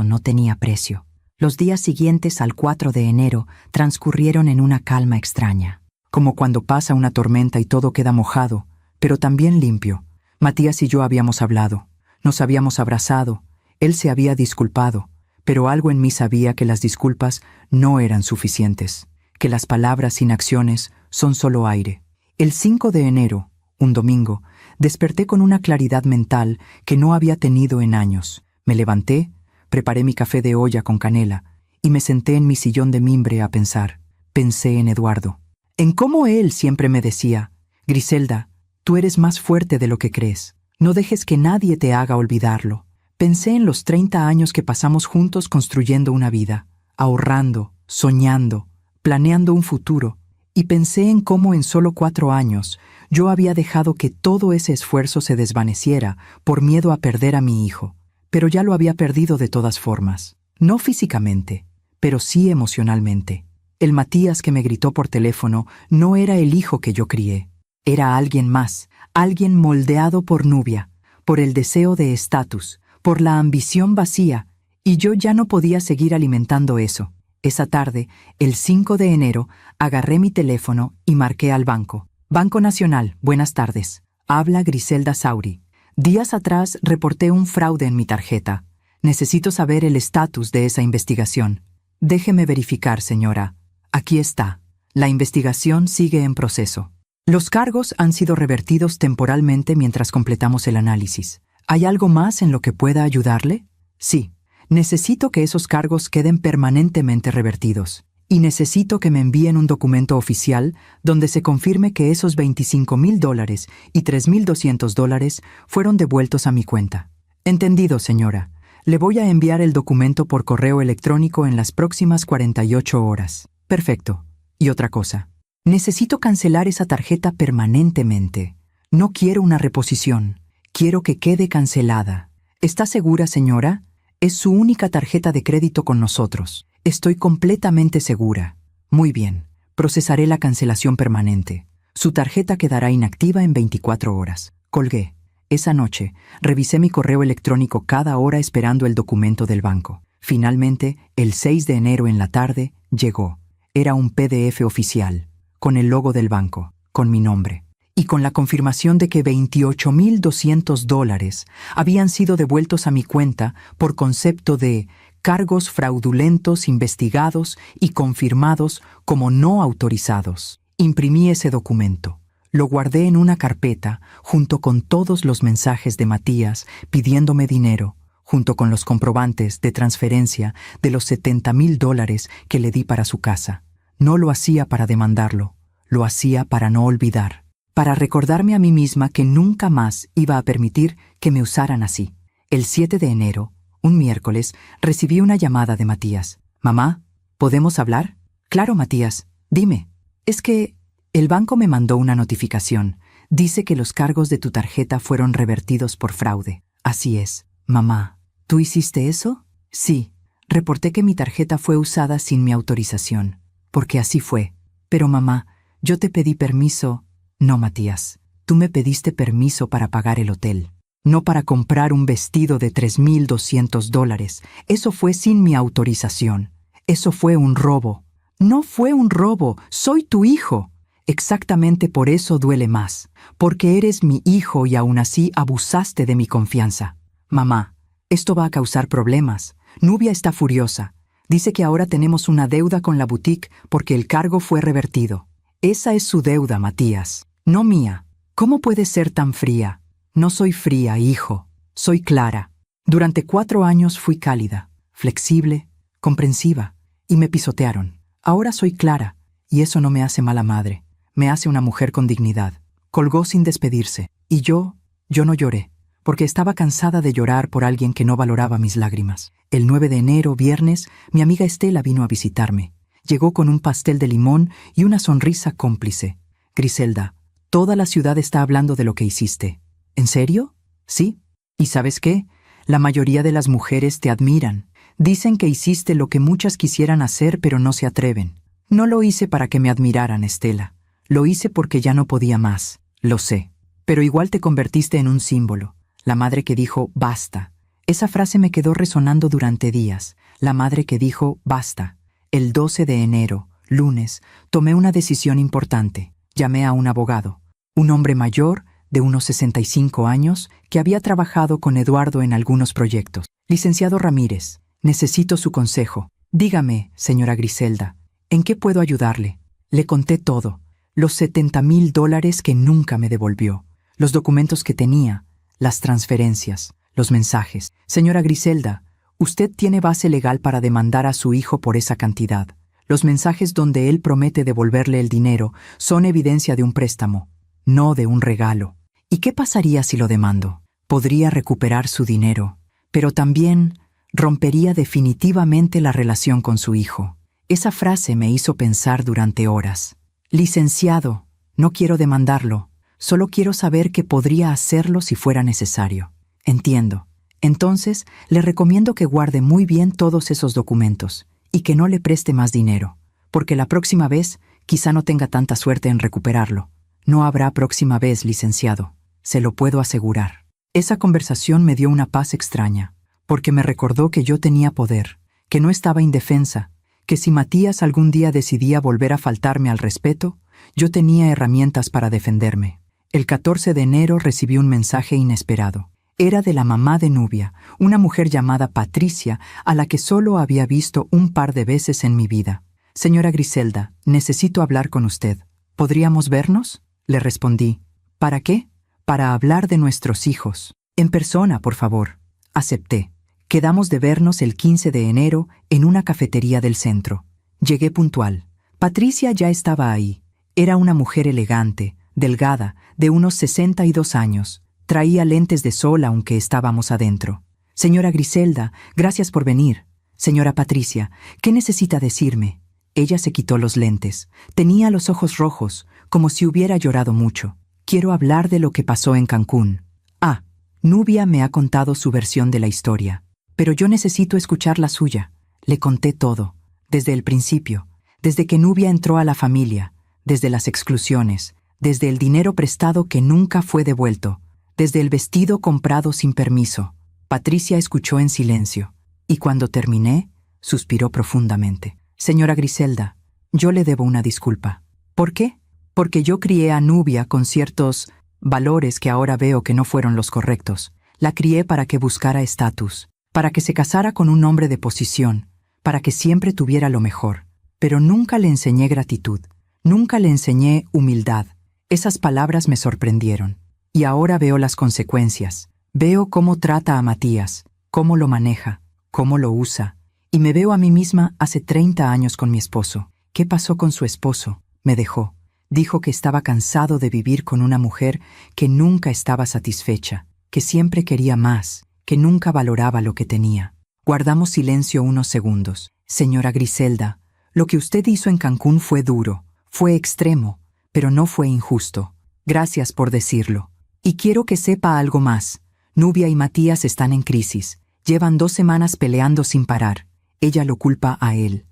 no tenía precio. Los días siguientes al 4 de enero transcurrieron en una calma extraña. Como cuando pasa una tormenta y todo queda mojado, pero también limpio. Matías y yo habíamos hablado. Nos habíamos abrazado. Él se había disculpado. Pero algo en mí sabía que las disculpas no eran suficientes. Que las palabras sin acciones son solo aire. El 5 de enero, un domingo, desperté con una claridad mental que no había tenido en años. Me levanté, preparé mi café de olla con canela y me senté en mi sillón de mimbre a pensar. Pensé en Eduardo. En cómo él siempre me decía, Griselda, tú eres más fuerte de lo que crees. No dejes que nadie te haga olvidarlo. Pensé en los 30 años que pasamos juntos construyendo una vida, ahorrando, soñando, planeando un futuro. Y pensé en cómo en solo 4 años yo había dejado que todo ese esfuerzo se desvaneciera por miedo a perder a mi hijo. Pero ya lo había perdido de todas formas. No físicamente, pero sí emocionalmente. El Matías que me gritó por teléfono no era el hijo que yo crié. Era alguien más, alguien moldeado por Nubia, por el deseo de estatus, por la ambición vacía, y yo ya no podía seguir alimentando eso. Esa tarde, el 5 de enero, agarré mi teléfono y marqué al banco. Banco Nacional, buenas tardes. Habla Griselda Sauri. Días atrás reporté un fraude en mi tarjeta. Necesito saber el estatus de esa investigación. Déjeme verificar, señora. Aquí está. La investigación sigue en proceso. Los cargos han sido revertidos temporalmente mientras completamos el análisis. ¿Hay algo más en lo que pueda ayudarle? Sí. Necesito que esos cargos queden permanentemente revertidos. Y necesito que me envíen un documento oficial donde se confirme que esos $25,000 y $3,200 fueron devueltos a mi cuenta. Entendido, señora. Le voy a enviar el documento por correo electrónico en las próximas 48 horas. Perfecto. Y otra cosa. Necesito cancelar esa tarjeta permanentemente. No quiero una reposición. Quiero que quede cancelada. ¿Está segura, señora? Es su única tarjeta de crédito con nosotros. Estoy completamente segura. Muy bien. Procesaré la cancelación permanente. Su tarjeta quedará inactiva en 24 horas. Colgué. Esa noche, revisé mi correo electrónico cada hora esperando el documento del banco. Finalmente, el 6 de enero en la tarde, llegó. Era un PDF oficial, con el logo del banco, con mi nombre, y con la confirmación de que $28,200 habían sido devueltos a mi cuenta por concepto de cargos fraudulentos investigados y confirmados como no autorizados. Imprimí ese documento. Lo guardé en una carpeta junto con todos los mensajes de Matías pidiéndome dinero, junto con los comprobantes de transferencia de los $70,000 que le di para su casa. No lo hacía para demandarlo, lo hacía para no olvidar, para recordarme a mí misma que nunca más iba a permitir que me usaran así. El 7 de enero, un miércoles, recibí una llamada de Matías. «Mamá, ¿podemos hablar?» «Claro, Matías, dime». «Es que el banco me mandó una notificación. Dice que los cargos de tu tarjeta fueron revertidos por fraude». «Así es, mamá». «¿Tú hiciste eso?» «Sí. Reporté que mi tarjeta fue usada sin mi autorización, porque así fue. Pero mamá, yo te pedí permiso». «No, Matías, tú me pediste permiso para pagar el hotel, no para comprar un vestido de $3,200. Eso fue sin mi autorización. Eso fue un robo». «No fue un robo, soy tu hijo». «Exactamente por eso duele más, porque eres mi hijo y aún así abusaste de mi confianza». «Mamá, esto va a causar problemas. Nubia está furiosa. Dice que ahora tenemos una deuda con la boutique porque el cargo fue revertido». «Esa es su deuda, Matías, no mía. ¿Cómo puedes ser tan fría?» «No soy fría, hijo. Soy clara. Durante 4 años fui cálida, flexible, comprensiva, y me pisotearon. Ahora soy clara, y eso no me hace mala madre. Me hace una mujer con dignidad». Colgó sin despedirse, y yo no lloré, porque estaba cansada de llorar por alguien que no valoraba mis lágrimas. El 9 de enero, viernes, mi amiga Estela vino a visitarme. Llegó con un pastel de limón y una sonrisa cómplice. «Griselda, toda la ciudad está hablando de lo que hiciste». «¿En serio?» «Sí. ¿Y sabes qué? La mayoría de las mujeres te admiran. Dicen que hiciste lo que muchas quisieran hacer pero no se atreven». «No lo hice para que me admiraran, Estela. Lo hice porque ya no podía más. Lo sé. Pero igual te convertiste en un símbolo. La madre que dijo «basta». Esa frase me quedó resonando durante días. La madre que dijo «basta». El 12 de enero, lunes, tomé una decisión importante. Llamé a un abogado, un hombre mayor, de unos 65 años, que había trabajado con Eduardo en algunos proyectos. «Licenciado Ramírez, necesito su consejo. Dígame, señora Griselda, ¿en qué puedo ayudarle?» Le conté todo, los $70,000 que nunca me devolvió, los documentos que tenía, las transferencias, los mensajes. «Señora Griselda, usted tiene base legal para demandar a su hijo por esa cantidad. Los mensajes donde él promete devolverle el dinero son evidencia de un préstamo, no de un regalo. ¿Y qué pasaría si lo demando? Podría recuperar su dinero, pero también rompería definitivamente la relación con su hijo». Esa frase me hizo pensar durante horas. «Licenciado, no quiero demandarlo, solo quiero saber que podría hacerlo si fuera necesario». «Entiendo. Entonces, le recomiendo que guarde muy bien todos esos documentos y que no le preste más dinero, porque la próxima vez quizá no tenga tanta suerte en recuperarlo». «No habrá próxima vez, licenciado, se lo puedo asegurar». Esa conversación me dio una paz extraña, porque me recordó que yo tenía poder, que no estaba indefensa, que si Matías algún día decidía volver a faltarme al respeto, yo tenía herramientas para defenderme. El 14 de enero recibí un mensaje inesperado. Era de la mamá de Nubia, una mujer llamada Patricia, a la que solo había visto un par de veces en mi vida. «Señora Griselda, necesito hablar con usted. ¿Podríamos vernos?», le respondí. «¿Para qué?». «Para hablar de nuestros hijos. En persona, por favor». Acepté. Quedamos de vernos el 15 de enero en una cafetería del centro. Llegué puntual. Patricia ya estaba ahí. Era una mujer elegante, delgada, de unos 62 años. Traía lentes de sol aunque estábamos adentro. «Señora Griselda, gracias por venir». «Señora Patricia, ¿qué necesita decirme?». Ella se quitó los lentes. Tenía los ojos rojos, como si hubiera llorado mucho. «Quiero hablar de lo que pasó en Cancún». «Ah, Nubia me ha contado su versión de la historia, pero yo necesito escuchar la suya». Le conté todo, desde el principio, desde que Nubia entró a la familia, desde las exclusiones, desde el dinero prestado que nunca fue devuelto, desde el vestido comprado sin permiso. Patricia escuchó en silencio, y cuando terminé, suspiró profundamente. «Señora Griselda, yo le debo una disculpa». «¿Por qué?». «Porque yo crié a Nubia con ciertos valores que ahora veo que no fueron los correctos. La crié para que buscara estatus, para que se casara con un hombre de posición, para que siempre tuviera lo mejor. Pero nunca le enseñé gratitud, nunca le enseñé humildad». Esas palabras me sorprendieron. Y ahora veo las consecuencias. Veo cómo trata a Matías, cómo lo maneja, cómo lo usa. Y me veo a mí misma hace 30 años con mi esposo. ¿Qué pasó con su esposo? Me dejó. Dijo que estaba cansado de vivir con una mujer que nunca estaba satisfecha, que siempre quería más, que nunca valoraba lo que tenía. Guardamos silencio unos segundos. Señora Griselda, lo que usted hizo en Cancún fue duro, fue extremo, pero no fue injusto. Gracias por decirlo. Y quiero que sepa algo más. Nubia y Matías están en crisis. Llevan 2 semanas peleando sin parar. Ella lo culpa a él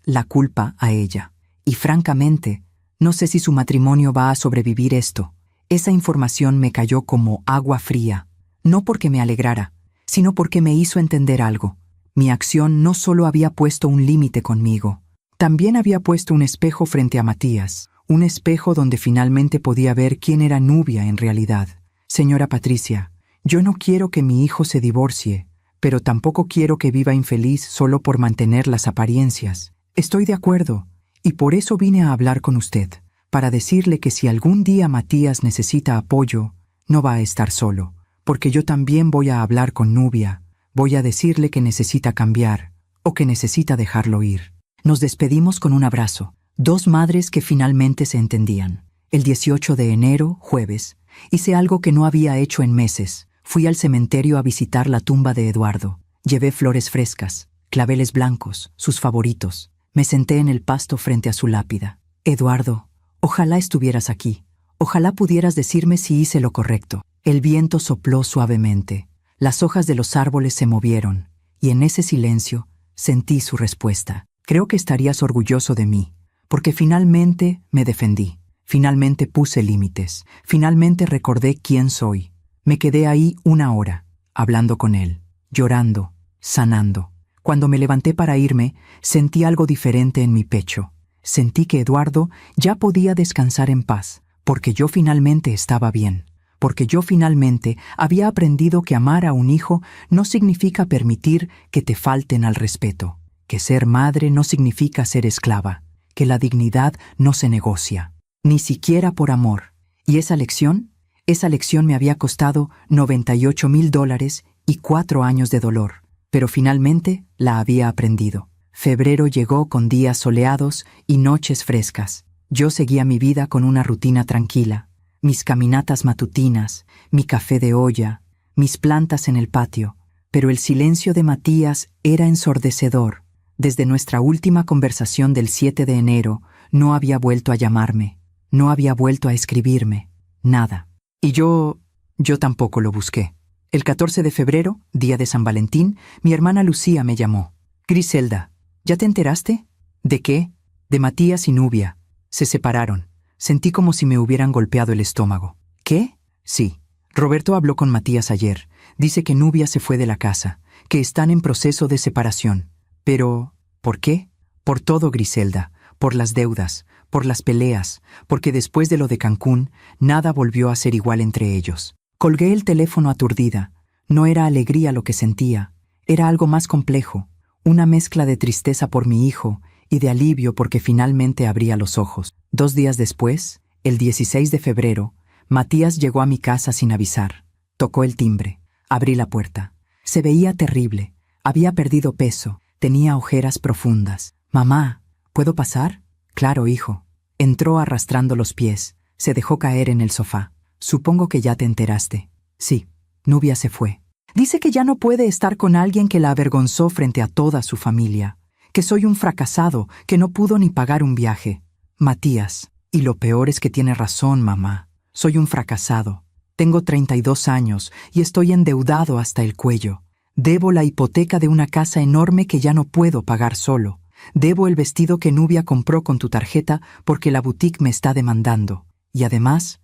la culpa a ella. Y francamente, no sé si su matrimonio va a sobrevivir esto. Esa información me cayó como agua fría. No porque me alegrara, sino porque me hizo entender algo. Mi acción no solo había puesto un límite conmigo, también había puesto un espejo frente a Matías, un espejo donde finalmente podía ver quién era Nubia en realidad. Señora Patricia, yo no quiero que mi hijo se divorcie, pero tampoco quiero que viva infeliz solo por mantener las apariencias. Estoy de acuerdo, y por eso vine a hablar con usted, para decirle que si algún día Matías necesita apoyo, no va a estar solo, porque yo también voy a hablar con Nubia, voy a decirle que necesita cambiar, o que necesita dejarlo ir. Nos despedimos con un abrazo, 2 madres que finalmente se entendían. El 18 de enero, jueves, hice algo que no había hecho en meses. Fui al cementerio a visitar la tumba de Eduardo. Llevé flores frescas, claveles blancos, sus favoritos. Me senté en el pasto frente a su lápida. Eduardo, ojalá estuvieras aquí. Ojalá pudieras decirme si hice lo correcto. El viento sopló suavemente. Las hojas de los árboles se movieron, y en ese silencio sentí su respuesta. Creo que estarías orgulloso de mí, porque finalmente me defendí. Finalmente puse límites. Finalmente recordé quién soy. Me quedé ahí 1 hora, hablando con él, llorando, sanando. Cuando me levanté para irme, sentí algo diferente en mi pecho. Sentí que Eduardo ya podía descansar en paz, porque yo finalmente estaba bien, porque yo finalmente había aprendido que amar a un hijo no significa permitir que te falten al respeto, que ser madre no significa ser esclava, que la dignidad no se negocia, ni siquiera por amor. ¿Y esa lección? Esa lección me había costado $98,000 y 4 años de dolor, pero finalmente la había aprendido. Febrero llegó con días soleados y noches frescas. Yo seguía mi vida con una rutina tranquila, mis caminatas matutinas, mi café de olla, mis plantas en el patio, pero el silencio de Matías era ensordecedor. Desde nuestra última conversación del 7 de enero, no había vuelto a llamarme, no había vuelto a escribirme, nada. Y yo tampoco lo busqué. El 14 de febrero, día de San Valentín, mi hermana Lucía me llamó. Griselda, ¿ya te enteraste? ¿De qué? De Matías y Nubia. Se separaron. Sentí como si me hubieran golpeado el estómago. ¿Qué? Sí. Roberto habló con Matías ayer. Dice que Nubia se fue de la casa, que están en proceso de separación. Pero, ¿por qué? Por todo, Griselda. Por las deudas, por las peleas, porque después de lo de Cancún, nada volvió a ser igual entre ellos. Colgué el teléfono aturdida. No era alegría lo que sentía, era algo más complejo, una mezcla de tristeza por mi hijo y de alivio porque finalmente abría los ojos. 2 días después, el 16 de febrero, Matías llegó a mi casa sin avisar. Tocó el timbre. Abrí la puerta. Se veía terrible. Había perdido peso. Tenía ojeras profundas. «Mamá, ¿puedo pasar?» «Claro, hijo». Entró arrastrando los pies. Se dejó caer en el sofá. «Supongo que ya te enteraste». «Sí». Nubia se fue. Dice que ya no puede estar con alguien que la avergonzó frente a toda su familia. Que soy un fracasado, que no pudo ni pagar un viaje. Matías, y lo peor es que tiene razón, mamá. Soy un fracasado. Tengo 32 años y estoy endeudado hasta el cuello. Debo la hipoteca de una casa enorme que ya no puedo pagar solo. Debo el vestido que Nubia compró con tu tarjeta porque la boutique me está demandando. Y además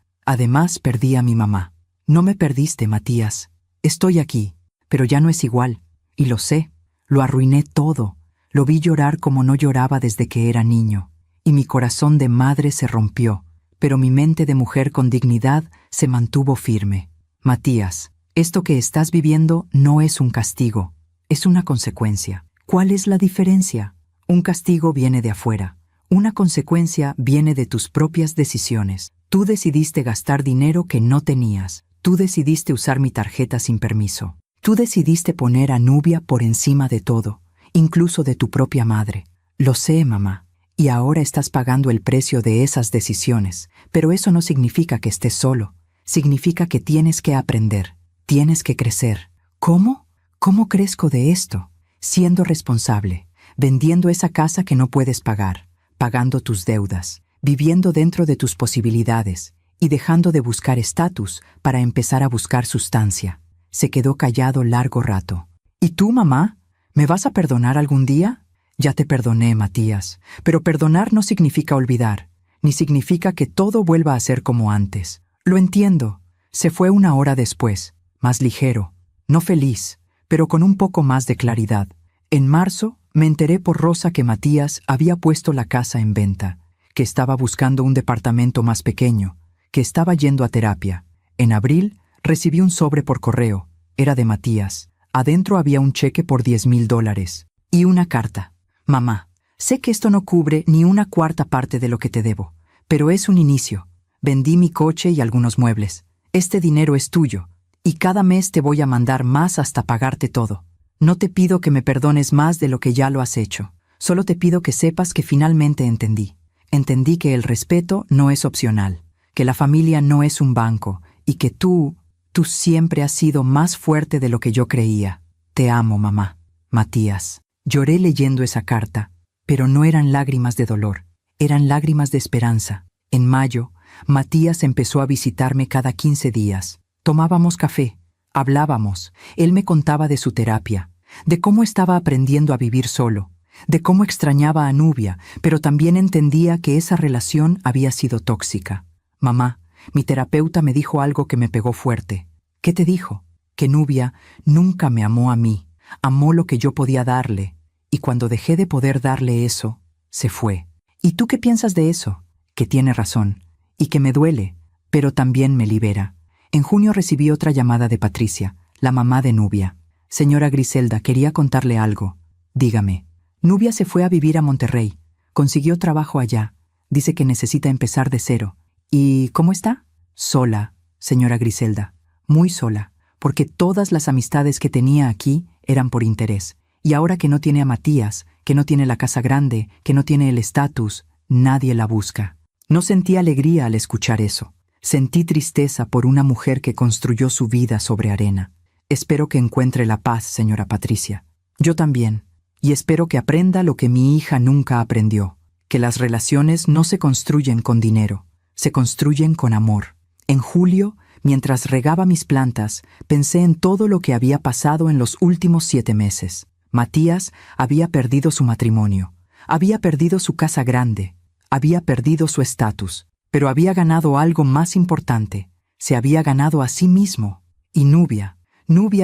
perdí a mi mamá. No me perdiste, Matías. Estoy aquí, pero ya no es igual. Y lo sé. Lo arruiné todo. Lo vi llorar como no lloraba desde que era niño. Y mi corazón de madre se rompió, pero mi mente de mujer con dignidad se mantuvo firme. Matías, esto que estás viviendo no es un castigo, es una consecuencia. ¿Cuál es la diferencia? Un castigo viene de afuera. Una consecuencia viene de tus propias decisiones. Tú decidiste gastar dinero que no tenías. Tú decidiste usar mi tarjeta sin permiso. Tú decidiste poner a Nubia por encima de todo, incluso de tu propia madre. Lo sé, mamá. Y ahora estás pagando el precio de esas decisiones, pero eso no significa que estés solo. Significa que tienes que aprender, tienes que crecer. ¿Cómo? ¿Cómo crezco de esto? Siendo responsable, vendiendo esa casa que no puedes pagar, pagando tus deudas, viviendo dentro de tus posibilidades y dejando de buscar estatus para empezar a buscar sustancia. Se quedó callado largo rato. ¿Y tú, mamá? ¿Me vas a perdonar algún día? Ya te perdoné, Matías, pero perdonar no significa olvidar, ni significa que todo vuelva a ser como antes. Lo entiendo. Se fue una hora después, más ligero, no feliz, pero con un poco más de claridad. En marzo, me enteré por Rosa que Matías había puesto la casa en venta, que estaba buscando un departamento más pequeño, que estaba yendo a terapia. En abril, recibí un sobre por correo. Era de Matías. Adentro había un cheque por $10,000 y una carta. Mamá, sé que esto no cubre ni una cuarta parte de lo que te debo, pero es un inicio. Vendí mi coche y algunos muebles. Este dinero es tuyo, y cada mes te voy a mandar más hasta pagarte todo. No te pido que me perdones más de lo que ya lo has hecho. Solo te pido que sepas que finalmente entendí. Entendí que el respeto no es opcional, que la familia no es un banco, y que tú siempre has sido más fuerte de lo que yo creía. Te amo, mamá. Matías. Lloré leyendo esa carta, pero no eran lágrimas de dolor, eran lágrimas de esperanza. En mayo, Matías empezó a visitarme cada 15 días. Tomábamos café, hablábamos, él me contaba de su terapia, de cómo estaba aprendiendo a vivir solo, de cómo extrañaba a Nubia, pero también entendía que esa relación había sido tóxica. Mamá, mi terapeuta me dijo algo que me pegó fuerte. ¿Qué te dijo? Que Nubia nunca me amó a mí, amó lo que yo podía darle, y cuando dejé de poder darle eso, se fue. ¿Y tú qué piensas de eso? Que tiene razón, y que me duele, pero también me libera. En junio recibí otra llamada de Patricia, la mamá de Nubia. Señora Griselda, quería contarle algo. Dígame. Nubia se fue a vivir a Monterrey. Consiguió trabajo allá. Dice que necesita empezar de cero. ¿Y cómo está? Sola, señora Griselda. Muy sola, porque todas las amistades que tenía aquí eran por interés. Y ahora que no tiene a Matías, que no tiene la casa grande, que no tiene el estatus, nadie la busca. No sentí alegría al escuchar eso. Sentí tristeza por una mujer que construyó su vida sobre arena. Espero que encuentre la paz, señora Patricia. Yo también. Y espero que aprenda lo que mi hija nunca aprendió, que las relaciones no se construyen con dinero, se construyen con amor. En julio, mientras regaba mis plantas, pensé en todo lo que había pasado en los últimos 7 meses. Matías había perdido su matrimonio, había perdido su casa grande, había perdido su estatus, pero había ganado algo más importante. Se había ganado a sí mismo. Y Nubia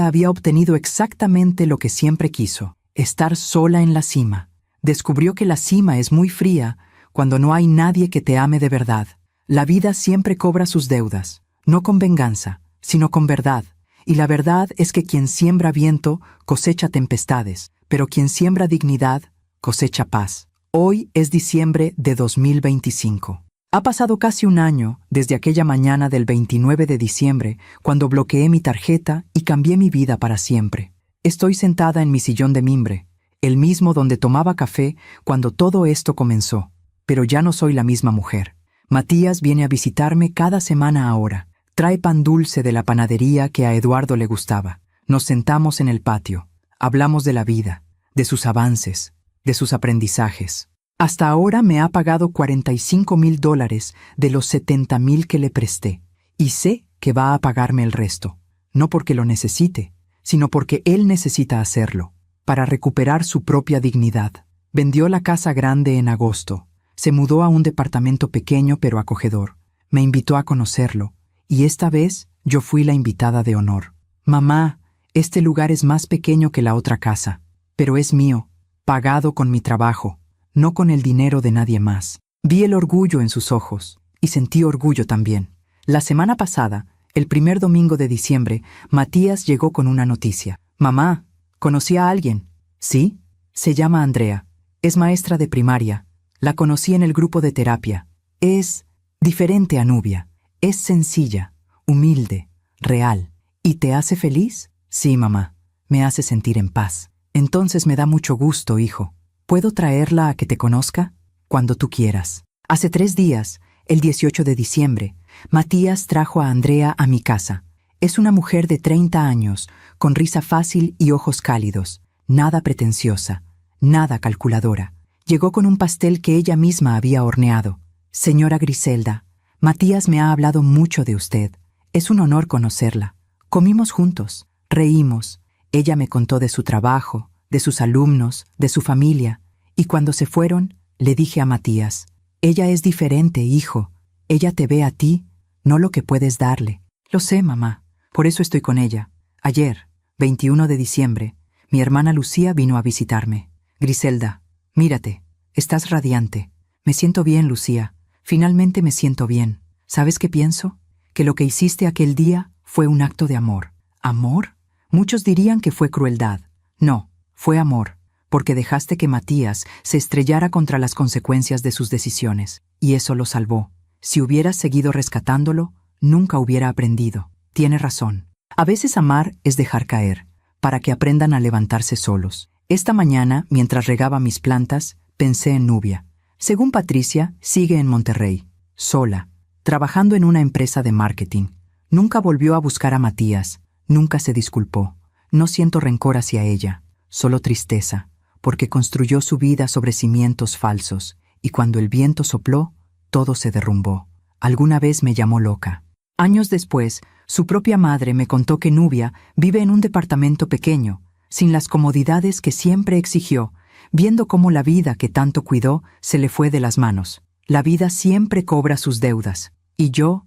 había obtenido exactamente lo que siempre quiso, estar sola en la cima. Descubrió que la cima es muy fría cuando no hay nadie que te ame de verdad. La vida siempre cobra sus deudas, no con venganza, sino con verdad. Y la verdad es que quien siembra viento cosecha tempestades, pero quien siembra dignidad cosecha paz. Hoy es diciembre de 2025. Ha pasado casi un año desde aquella mañana del 29 de diciembre, cuando bloqueé mi tarjeta y cambié mi vida para siempre. Estoy sentada en mi sillón de mimbre, el mismo donde tomaba café cuando todo esto comenzó, pero ya no soy la misma mujer. Matías viene a visitarme cada semana ahora. Trae pan dulce de la panadería que a Eduardo le gustaba. Nos sentamos en el patio. Hablamos de la vida, de sus avances, de sus aprendizajes. Hasta ahora me ha pagado $45,000 de los 70,000 que le presté. Y sé que va a pagarme el resto. No porque lo necesite, sino porque él necesita hacerlo, para recuperar su propia dignidad. Vendió la casa grande en agosto. Se mudó a un departamento pequeño pero acogedor. Me invitó a conocerlo. Y esta vez yo fui la invitada de honor. Mamá, este lugar es más pequeño que la otra casa, pero es mío, pagado con mi trabajo, no con el dinero de nadie más. Vi el orgullo en sus ojos, y sentí orgullo también. La semana pasada, el primer domingo de diciembre, Matías llegó con una noticia. Mamá, conocí a alguien. ¿Sí? Se llama Andrea. Es maestra de primaria. La conocí en el grupo de terapia. Es diferente a Nubia. Es sencilla, humilde, real. ¿Y te hace feliz? Sí, mamá. Me hace sentir en paz. Entonces me da mucho gusto, hijo. ¿Puedo traerla a que te conozca? cuando tú quieras. Hace 3 días, el 18 de diciembre, Matías trajo a Andrea a mi casa. Es una mujer de 30 años, con risa fácil y ojos cálidos, nada pretenciosa, nada calculadora. Llegó con un pastel que ella misma había horneado. Señora Griselda, Matías me ha hablado mucho de usted. Es un honor conocerla. Comimos juntos, reímos. Ella me contó de su trabajo, de sus alumnos, de su familia. Y cuando se fueron, le dije a Matías, ella es diferente, hijo. Ella te ve a ti, no lo que puedes darle. Lo sé, mamá. Por eso estoy con ella. Ayer, 21 de diciembre, mi hermana Lucía vino a visitarme. Griselda, mírate, estás radiante. Me siento bien, Lucía. Finalmente me siento bien. ¿Sabes qué pienso? Que lo que hiciste aquel día fue un acto de amor. ¿Amor? Muchos dirían que fue crueldad. No, fue amor, porque dejaste que Matías se estrellara contra las consecuencias de sus decisiones, y eso lo salvó. Si hubieras seguido rescatándolo, nunca hubiera aprendido. Tienes razón. A veces amar es dejar caer, para que aprendan a levantarse solos. Esta mañana, mientras regaba mis plantas, pensé en Nubia. Según Patricia, sigue en Monterrey, sola, trabajando en una empresa de marketing. Nunca volvió a buscar a Matías, nunca se disculpó. No siento rencor hacia ella, solo tristeza, porque construyó su vida sobre cimientos falsos, y cuando el viento sopló, todo se derrumbó. Alguna vez me llamó loca. Años después, su propia madre me contó que Nubia vive en un departamento pequeño, sin las comodidades que siempre exigió, viendo cómo la vida que tanto cuidó se le fue de las manos. La vida siempre cobra sus deudas. Y yo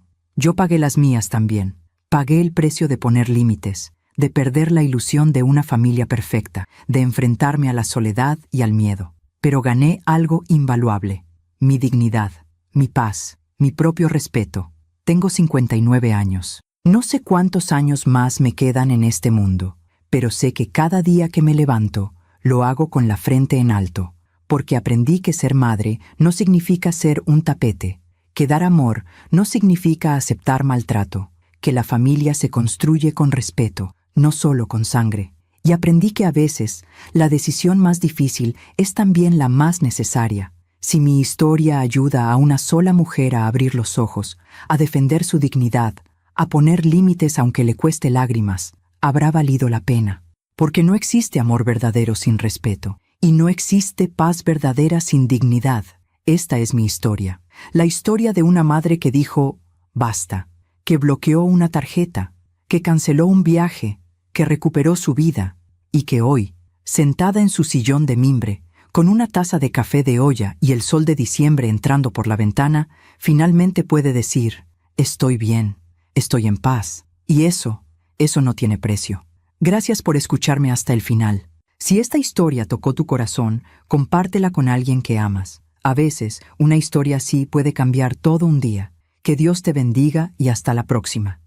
pagué las mías también. Pagué el precio de poner límites, de perder la ilusión de una familia perfecta, de enfrentarme a la soledad y al miedo. Pero gané algo invaluable: mi dignidad, mi paz, mi propio respeto. Tengo 59 años. No sé cuántos años más me quedan en este mundo, pero sé que cada día que me levanto, lo hago con la frente en alto, porque aprendí que ser madre no significa ser un tapete, que dar amor no significa aceptar maltrato, que la familia se construye con respeto, no solo con sangre. Y aprendí que a veces la decisión más difícil es también la más necesaria. Si mi historia ayuda a una sola mujer a abrir los ojos, a defender su dignidad, a poner límites aunque le cueste lágrimas, habrá valido la pena. Porque no existe amor verdadero sin respeto, y no existe paz verdadera sin dignidad. Esta es mi historia. La historia de una madre que dijo basta, que bloqueó una tarjeta, que canceló un viaje, que recuperó su vida, y que hoy, sentada en su sillón de mimbre, con una taza de café de olla y el sol de diciembre entrando por la ventana, finalmente puede decir: estoy bien, estoy en paz. Y eso no tiene precio. Gracias por escucharme hasta el final. Si esta historia tocó tu corazón, compártela con alguien que amas. A veces, una historia así puede cambiar todo un día. Que Dios te bendiga y hasta la próxima.